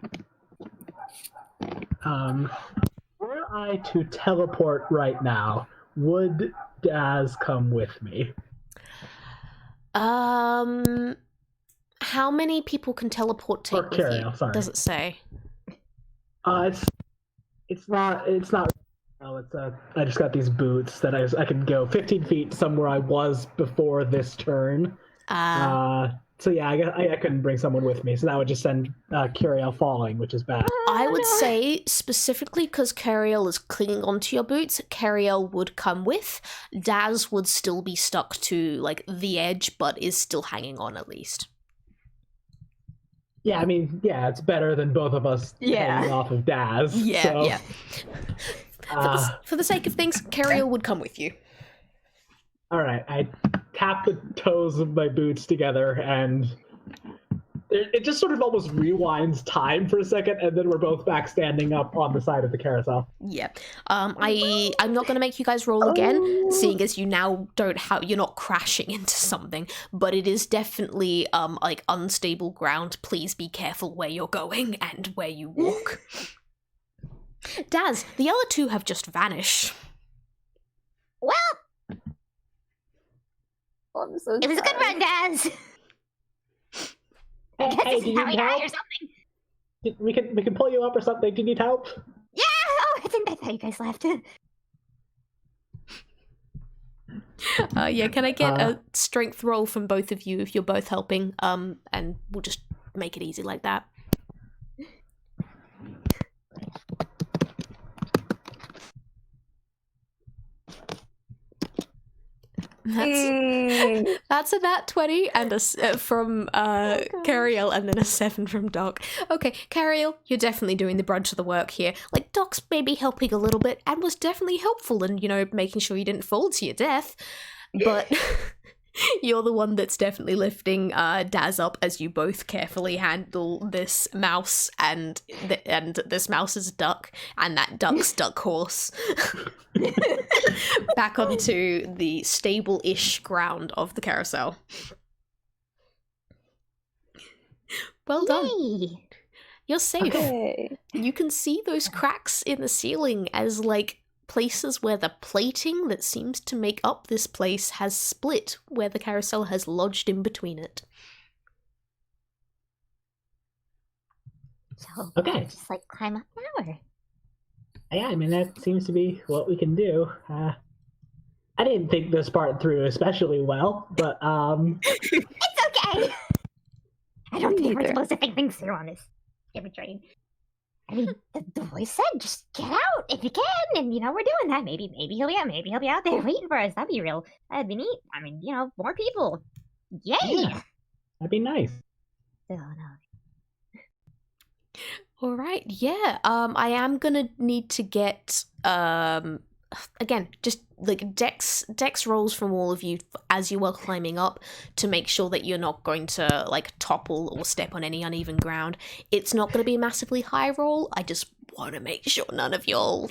Were I to teleport right now, would Daz come with me? How many people can teleport take Or with Qherial, you? sorry. Does it say? It's not. Oh, I just got these boots that I can go 15 feet somewhere I was before this turn. So yeah, I couldn't bring someone with me, so that would just send Qherial falling, which is bad. I would say, specifically because Qherial is clinging onto your boots, Qherial would come with. Daz would still be stuck to, like, the edge, but is still hanging on at least. Yeah, I mean, yeah, it's better than both of us hanging off of Daz. Yeah, so, yeah. For the sake of things, Qherial would come with you. All right, I tap the toes of my boots together, and it just sort of almost rewinds time for a second, and then we're both back standing up on the side of the carousel. Yeah. I'm not gonna make you guys roll again, seeing as you now you're not crashing into something, but it is definitely like unstable ground. Please be careful where you're going and where you walk. Daz, the other 2 have just vanished. Well, I'm so it was a good run, Daz. I guess this is how we die or something. We can pull you up or something. Do you need help? Yeah, oh, I thought you guys left. Yeah, can I get a strength roll from both of you if you're both helping? And we'll just make it easy like that. That's a nat 20 and from Qherial, and then a 7 from Doc. Okay, Qherial, you're definitely doing the brunt of the work here. Like, Doc's maybe helping a little bit and was definitely helpful in, making sure you didn't fall to your death. But you're the one that's definitely lifting Daz up as you both carefully handle this mouse and this mouse's duck and that duck's duck horse back onto the stable-ish ground of the carousel. Well done. Yay. You're safe. Okay. You can see those cracks in the ceiling as, like, places where the plating that seems to make up this place has split, where the carousel has lodged in between it. So, Okay. just like climb up now, or? Yeah, I mean, that seems to be what we can do. I didn't think this part through especially well, but It's okay! I don't think we're supposed to think things through on this stupid train. I mean, the voice said, just get out if you can, and, we're doing that. Maybe he'll be out there waiting for us. That'd be neat. I mean, more people. Yay! yeah, that'd be nice. Oh, no. All right, yeah. I am gonna need to get again, just like dex rolls from all of you as you are climbing up to make sure that you're not going to like topple or step on any uneven ground. It's not going to be a massively high roll. I just want to make sure none of y'all,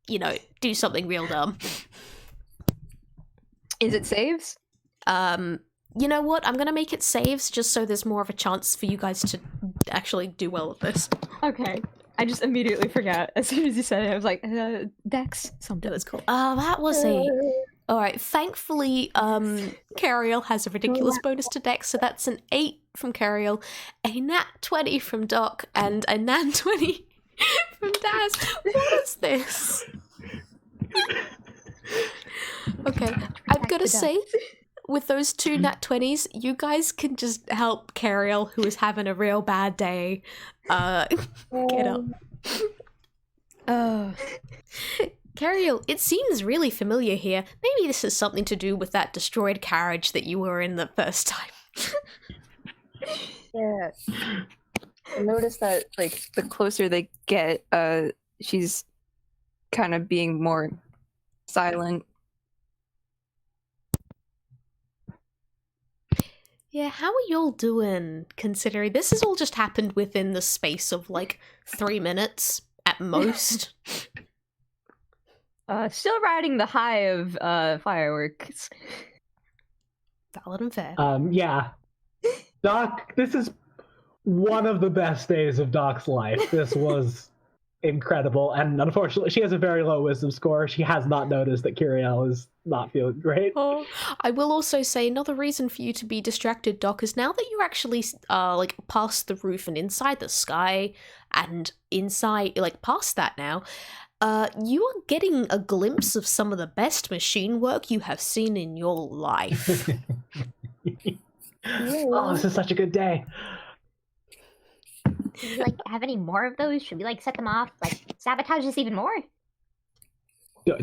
do something real dumb. Is it saves? You know what? I'm gonna make it saves just so there's more of a chance for you guys to actually do well at this. Okay. I just immediately forgot. As soon as you said it, I was like, Dex, something. That's cool. That was a... Alright, thankfully, Qherial has a ridiculous bonus to Dex, so that's an 8 from Qherial, a nat 20 from Doc, and a nat 20 from Daz. What is this? Okay, I'm gonna say, with those 2 nat 20s, you guys can just help Qherial, who is having a real bad day, get up. Qherial, it seems really familiar here. Maybe this has something to do with that destroyed carriage that you were in the first time. Yeah. I noticed that, like, the closer they get, she's kind of being more silent. Yeah, how are y'all doing, considering this has all just happened within the space of, like, 3 minutes, at most? Still riding the high of fireworks. Valid and fair. Yeah. Doc, this is one of the best days of Doc's life. This was incredible, and unfortunately, she has a very low wisdom score. She has not noticed that Qherial is not feeling great. Oh, I will also say another reason for you to be distracted, Doc, is now that you're actually like past the roof and inside the sky, and inside like past that now, you are getting a glimpse of some of the best machine work you have seen in your life. Oh, this is such a good day. Do we like have any more of those? Should we like set them off? Like sabotage this even more?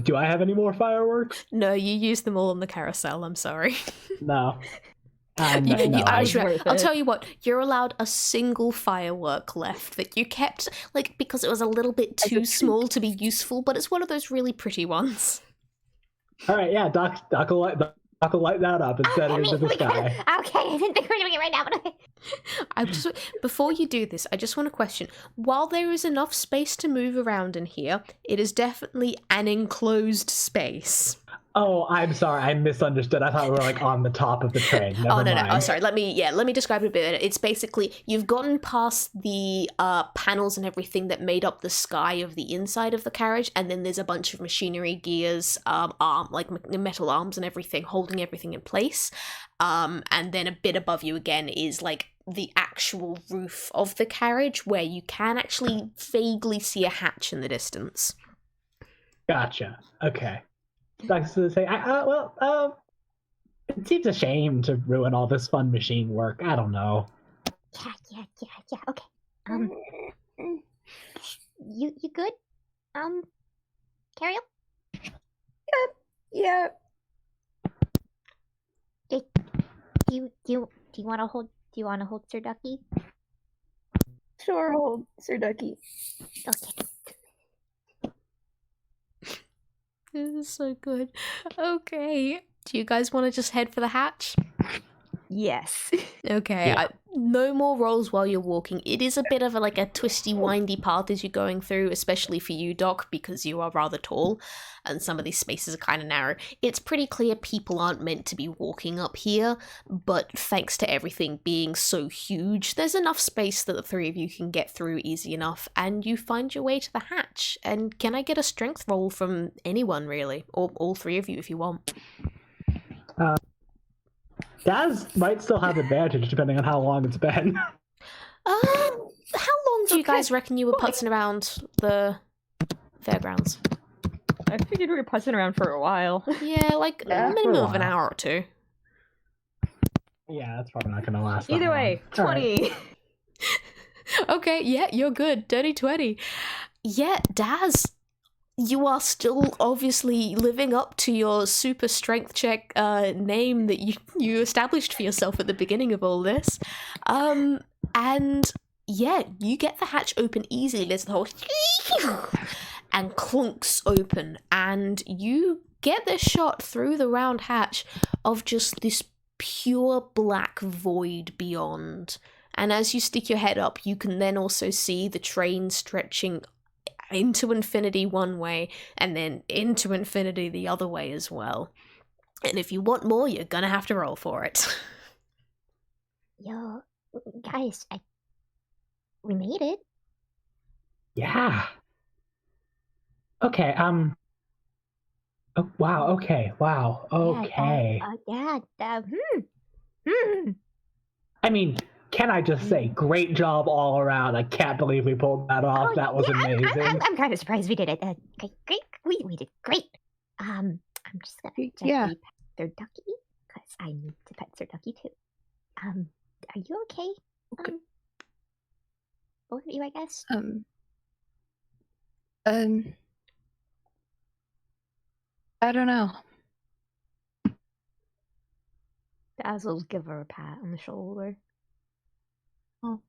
Do I have any more fireworks? No, you used them all on the carousel. I'm sorry. No. Actually, I'll tell you what, you're allowed a single firework left that you kept, like, because it was a little bit too small to be useful, but it's one of those really pretty ones. Alright, yeah, Doc will light that up and set it into the sky. Okay, I didn't think we were doing it right now, but okay. Before you do this, I just want to question, while there is enough space to move around in here, it is definitely an enclosed space. Oh, I'm sorry, I misunderstood. I thought we were like on the top of the train. Never No. mind. Oh, sorry. Let me describe it a bit. It's basically you've gotten past the panels and everything that made up the sky of the inside of the carriage, and then there's a bunch of machinery, gears, metal arms and everything holding everything in place. And then a bit above you again is like the actual roof of the carriage, where you can actually vaguely see a hatch in the distance. Gotcha. Okay. Doc's gonna say, it seems a shame to ruin all this fun machine work. I don't know. Yeah. Okay. You good? Qherial? Yeah. Do you want to hold? Do you want to hold Sir Ducky? Sure, hold Sir Ducky. Okay. This is so good. Okay. Do you guys want to just head for the hatch? Yes. Okay. Yeah. No more rolls while you're walking. It is a bit of a twisty, windy path as you're going through, especially for you, Doc, because you are rather tall and some of these spaces are kind of narrow. It's pretty clear people aren't meant to be walking up here, but thanks to everything being so huge, there's enough space that the three of you can get through easy enough, and you find your way to the hatch. And can I get a strength roll from anyone, really? Or all three of you if you want. Daz might still have advantage depending on how long it's been. How long do you guys reckon you were putzing around the fairgrounds? I figured we were putzing around for a while. Yeah, like a minimum of an hour or two. Yeah, that's probably not going to last. Either way, 20. Right. Okay, yeah, you're good. Dirty 20. Yeah, Daz, you are still obviously living up to your super strength check name that you established for yourself at the beginning of all this. And yeah, you get the hatch open easily. There's the whole and clunks open, and you get this shot through the round hatch of just this pure black void beyond. And as you stick your head up, you can then also see the train stretching into infinity one way and then into infinity the other way as well. And if you want more, you're gonna have to roll for it. Yo, guys, we made it. Yeah. Okay, oh, wow, okay, wow, okay. I mean, can I just say, great job all around. I can't believe we pulled that off. That was amazing. I'm kind of surprised we did it. Great. We did great. I'm just gonna gently pet Sir Ducky because I need to pet Sir Ducky too. Are you okay? Okay. Both of you, I guess. I don't know. Dazzle's give her a pat on the shoulder. Oh,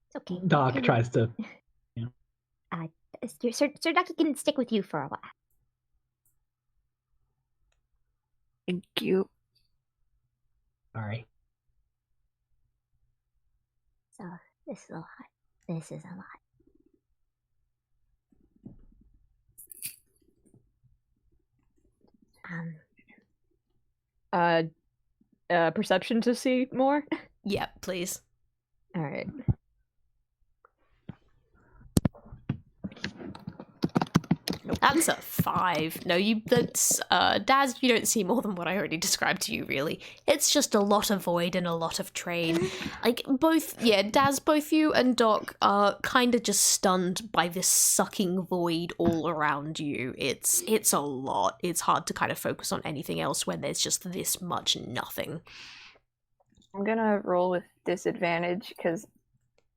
it's okay. Doc tries to. Sir Ducky can stick with you for a while. Thank you. Sorry. So this is a lot. This is a lot. Perception to see more? Yeah, please. Alright. That's a 5. No, that's, Daz, you don't see more than what I already described to you, really. It's just a lot of void and a lot of train. Like, Daz, both you and Doc are kind of just stunned by this sucking void all around you. It's a lot. It's hard to kind of focus on anything else when there's just this much nothing. I'm gonna roll with disadvantage because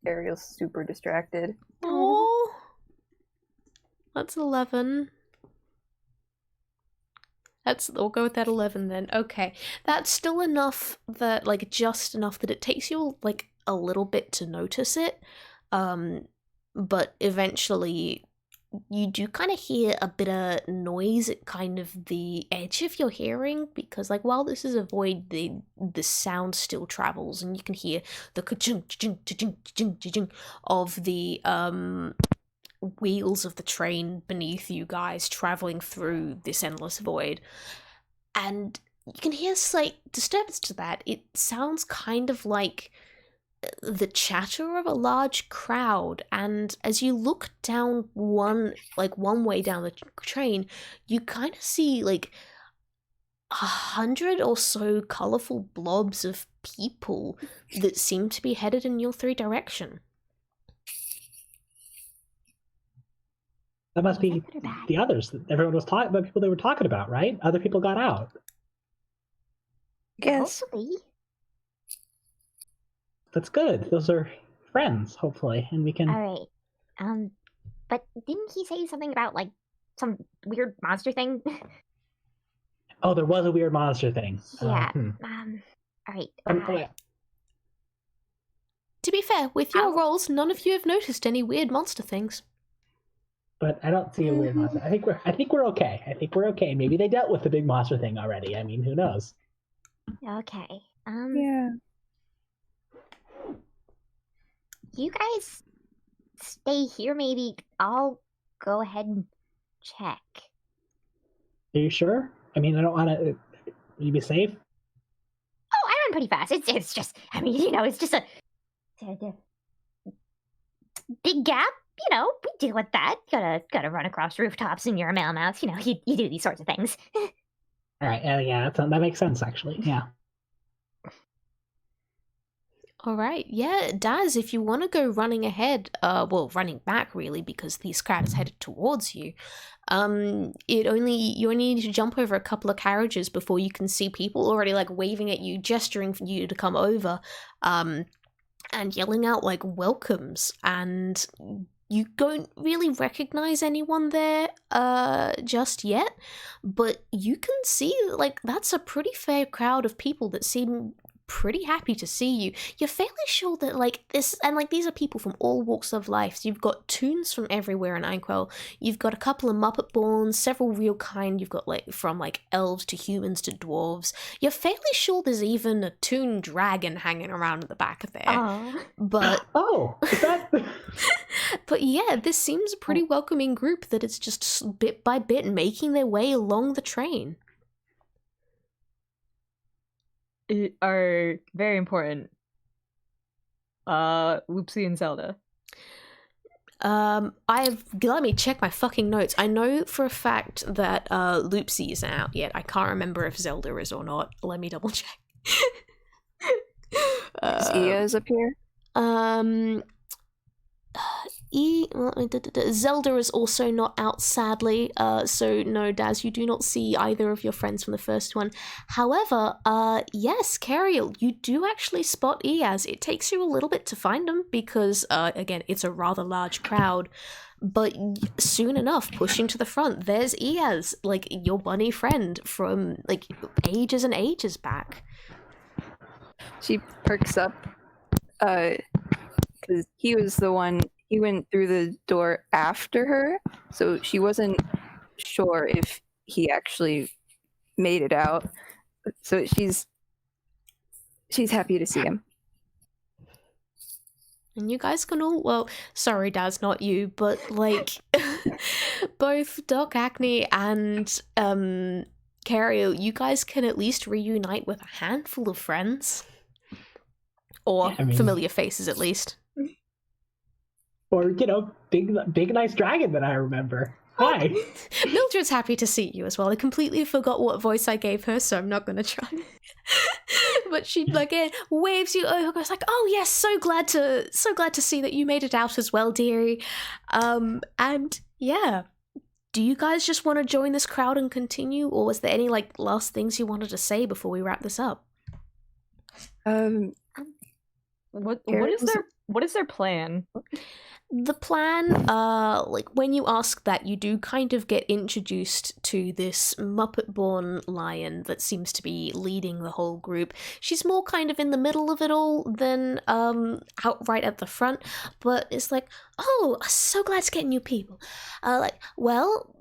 Ariel's super distracted. Oh. That's 11. We'll go with that 11 then. Okay. That's still enough that, like, just enough that it takes you, like, a little bit to notice it. But eventually you do kind of hear a bit of noise at kind of the edge of your hearing, because, like, while this is a void, the sound still travels, and you can hear the ka-ching, ka-ching, ka-ching, ka-ching, ka-ching of the, wheels of the train beneath you guys traveling through this endless void. And you can hear slight disturbance to that. It sounds kind of like the chatter of a large crowd, and as you look down one way down the train, you kind of see like 100 or so colorful blobs of people that seem to be headed in your 3 direction. That must be the others that everyone was talking about, people they were talking about, right? Other people got out. Yes. Hopefully. That's good. Those are friends, hopefully, and we can. All right. But didn't he say something about like some weird monster thing? Oh, there was a weird monster thing. Yeah. All right. To be fair, with your rolls, none of you have noticed any weird monster things. But I don't see a weird monster. I think we're okay. I think we're okay. Maybe they dealt with the big monster thing already. I mean, who knows? Okay. Yeah. You guys stay here. Maybe I'll go ahead and check. Are you sure? I mean, I don't want to. You be safe. Oh, I run pretty fast. It's just. I mean, it's just a big gap. We deal with that. Gotta run across rooftops and you're a mailmouth. You do these sorts of things. All right. Yeah, that makes sense, actually. Yeah. All right. Yeah, Daz, if you want to go running ahead, running back really, because the crowd is headed towards you. You only need to jump over a couple of carriages before you can see people already like waving at you, gesturing for you to come over, and yelling out like welcomes, and you don't really recognize anyone there just yet, but you can see like that's a pretty fair crowd of people that seem pretty happy to see you. You're fairly sure that like this, and like these are people from all walks of life. So you've got toons from everywhere in Inkwell. You've got a couple of Muppet borns, several real kind. You've got like from like elves to humans to dwarves. You're fairly sure there's even a toon dragon hanging around at the back of there. Aww. But is that? but yeah, this seems a pretty welcoming group that it's just bit by bit making their way along the train. are very important. Loopsy and Zelda. Let me check my fucking notes. I know for a fact that Loopsy isn't out yet. I can't remember if Zelda is or not. Let me double check. Zia is up here. Zelda is also not out, sadly. So no, Daz, you do not see either of your friends from the first one. However, yes, Qherial, you do actually spot Eaz. It takes you a little bit to find him because, again, it's a rather large crowd. But soon enough, pushing to the front, there's Eaz, like your bunny friend from like ages and ages back. She perks up, because he was the one. He went through the door after her, so she wasn't sure if he actually made it out. So she's happy to see him. And you guys can all, well, sorry, Daz, not you, but like both Doc Acne and Qherial, you guys can at least reunite with a handful of friends. Or familiar faces, at least. Or, big nice dragon that I remember. Hi. Mildred's happy to see you as well. I completely forgot what voice I gave her, so I'm not going to try. But she waves you over. Goes like, "Oh yes, so glad to see that you made it out as well, dearie." And yeah, do you guys just want to join this crowd and continue, or was there any last things you wanted to say before we wrap this up? What is their plan? The plan, when you ask that, you do kind of get introduced to this Muppet-born lion that seems to be leading the whole group. She's more kind of in the middle of it all than outright at the front, but it's like, oh, so glad to get new people.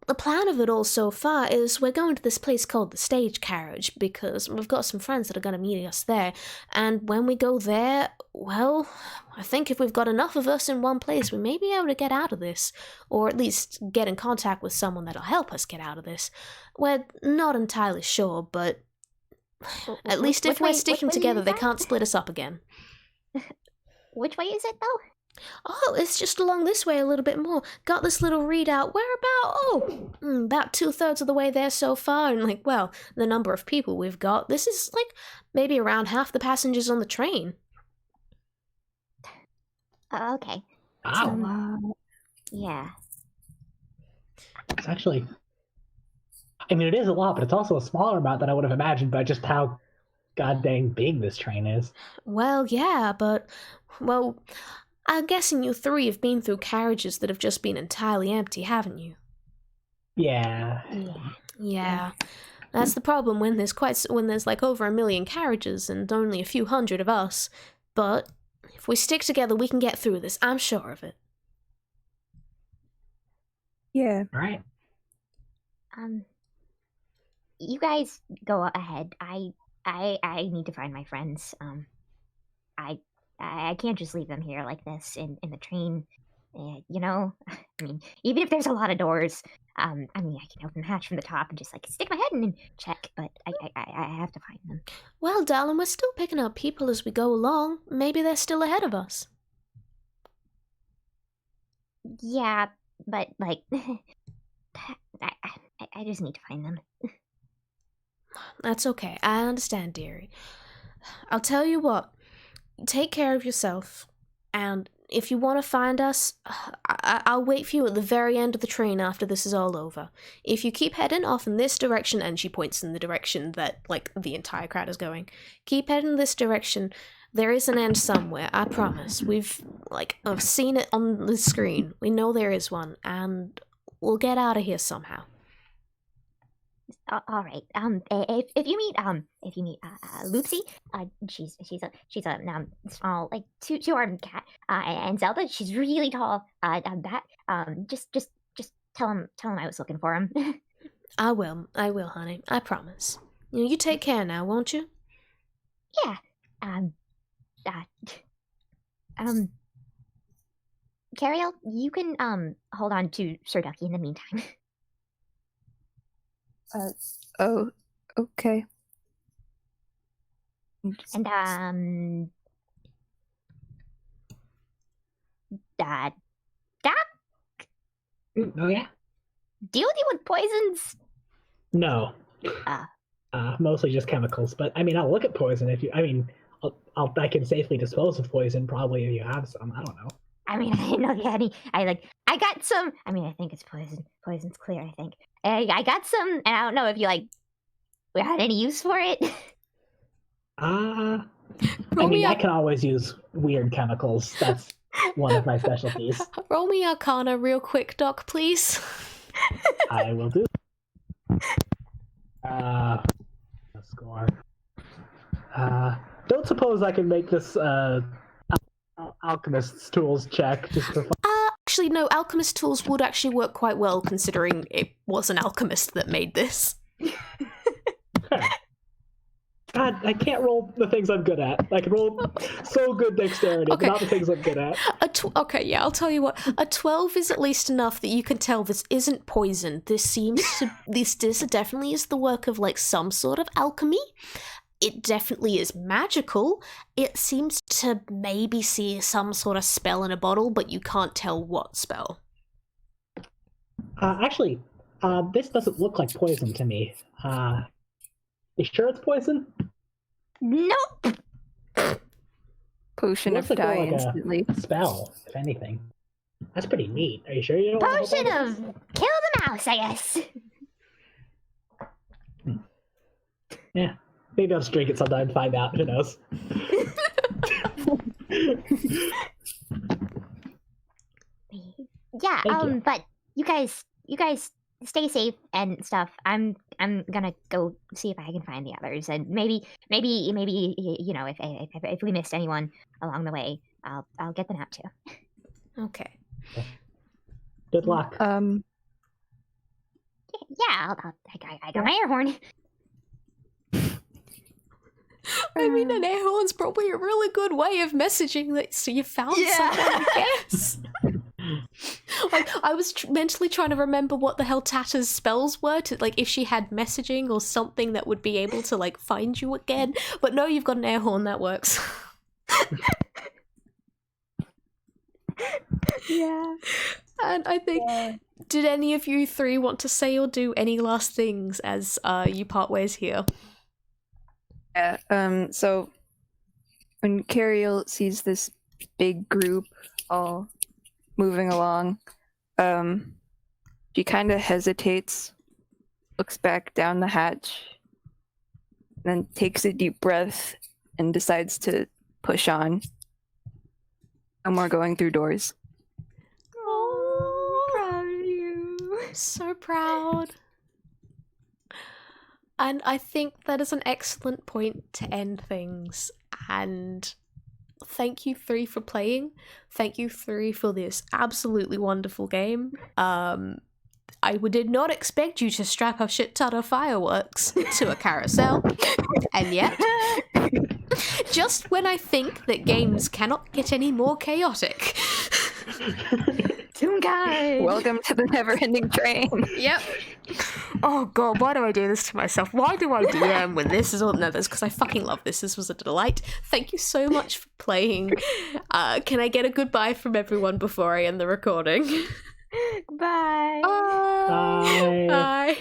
The plan of it all so far is we're going to this place called the Stage Carriage because we've got some friends that are going to meet us there, and when we go there, well, I think if we've got enough of us in one place, we may be able to get out of this, or at least get in contact with someone that'll help us get out of this. We're not entirely sure, but at least if we're sticking together, they can't split us up again. Which way is it, though? Oh, it's just along this way a little bit more. Got this little readout. We're about 2/3 of the way there so far, and the number of people we've got, this is maybe around half the passengers on the train. Okay. Wow. Yeah. It's actually, it is a lot, but it's also a smaller amount than I would have imagined by just how goddamn big this train is. Well, yeah, but, I'm guessing you three have been through carriages that have just been entirely empty, haven't you? Yeah. Yeah. That's the problem when there's over 1 million carriages and only a few hundred of us. But if we stick together, we can get through this. I'm sure of it. Yeah. All right. You guys go ahead. I need to find my friends. I can't just leave them here like this in the train. Even if there's a lot of doors, I can open the hatch from the top and just stick my head in and check, but I have to find them. Well, darling, we're still picking up people as we go along. Maybe they're still ahead of us. Yeah, but I just need to find them. That's okay. I understand, dearie. I'll tell you what. Take care of yourself, and if you want to find us, I'll wait for you at the very end of the train after this is all over. If you keep heading off in this direction, and she points in the direction that, the entire crowd is going, keep heading this direction, there is an end somewhere, I promise. I've seen it on the screen. We know there is one, and we'll get out of here somehow. All right. If you meet Loopsy, she's a small two-armed cat. And Zelda, she's really tall. Just tell him I was looking for him. I will, honey. I promise. You take care now, won't you? Yeah. Qherial, you can hold on to Sir Ducky in the meantime. Oh, okay. And Doc, Oh yeah. do you deal with poisons? No. Ah. Mostly just chemicals, but I mean, I'll look at poison if you. I mean, I can safely dispose of poison probably if you have some. I don't know. I mean, I didn't know you had any. I got some. I mean, I think it's poison. Poison's clear, I think. I got some, and I don't know if you had any use for it. I Roll mean, me I can always use weird chemicals. That's one of my specialties. Roll me Arcana real quick, Doc, please. I will do. Score. Don't suppose I can make this alchemist's tools check just for fun. Actually, no, alchemist tools would actually work quite well considering it was an alchemist that made this. God, I can't roll the things I'm good at. I can roll so good dexterity, Okay. but not the things I'm good at. Okay, yeah, I'll tell you what. A 12 is at least enough that you can tell this isn't poison. This definitely is the work of like some sort of alchemy. It definitely is magical. It seems to maybe see some sort of spell in a bottle, but you can't tell what spell. Actually, this doesn't look like poison to me. You sure it's poison? Nope. Potion of Looks like die more like instantly. a spell, if anything. That's pretty neat. Are you sure you don't want to Potion of kill the mouse, I guess. Yeah. Maybe I'll just drink it sometime and find out. Who knows? Yeah. Thank you. But you guys stay safe and stuff. I'm gonna go see if I can find the others, and maybe you know if we missed anyone along the way, I'll get them out too. Okay. Good luck. Yeah, I got my air horn. I mean, an air horn's probably a really good way of messaging that so you found someone, I guess. Like, I was mentally trying to remember what the hell Tata's spells were, to like if she had messaging or something that would be able to like find you again. But no, you've got an air horn, that works. Yeah. And I think, did any of you three want to say or do any last things as you part ways here? Yeah. So when Qherial sees this big group all moving along, she kind of hesitates, looks back down the hatch, then takes a deep breath and decides to push on. No more going through doors. Oh, proud of you. So proud. And I think that is an excellent point to end things. And thank you three for playing. Thank you three for this absolutely wonderful game. I did not expect you to strap a shit ton of fireworks to a carousel. And yet, just when I think that games cannot get any more chaotic. Toonkai! Welcome to the Neverending train. Yep. Oh god, why do I do this to myself? Why do I DM when this is all... No, that's because I fucking love this. This was a delight. Thank you so much for playing. Can I get a goodbye from everyone before I end the recording? Bye. Bye. Bye. Bye.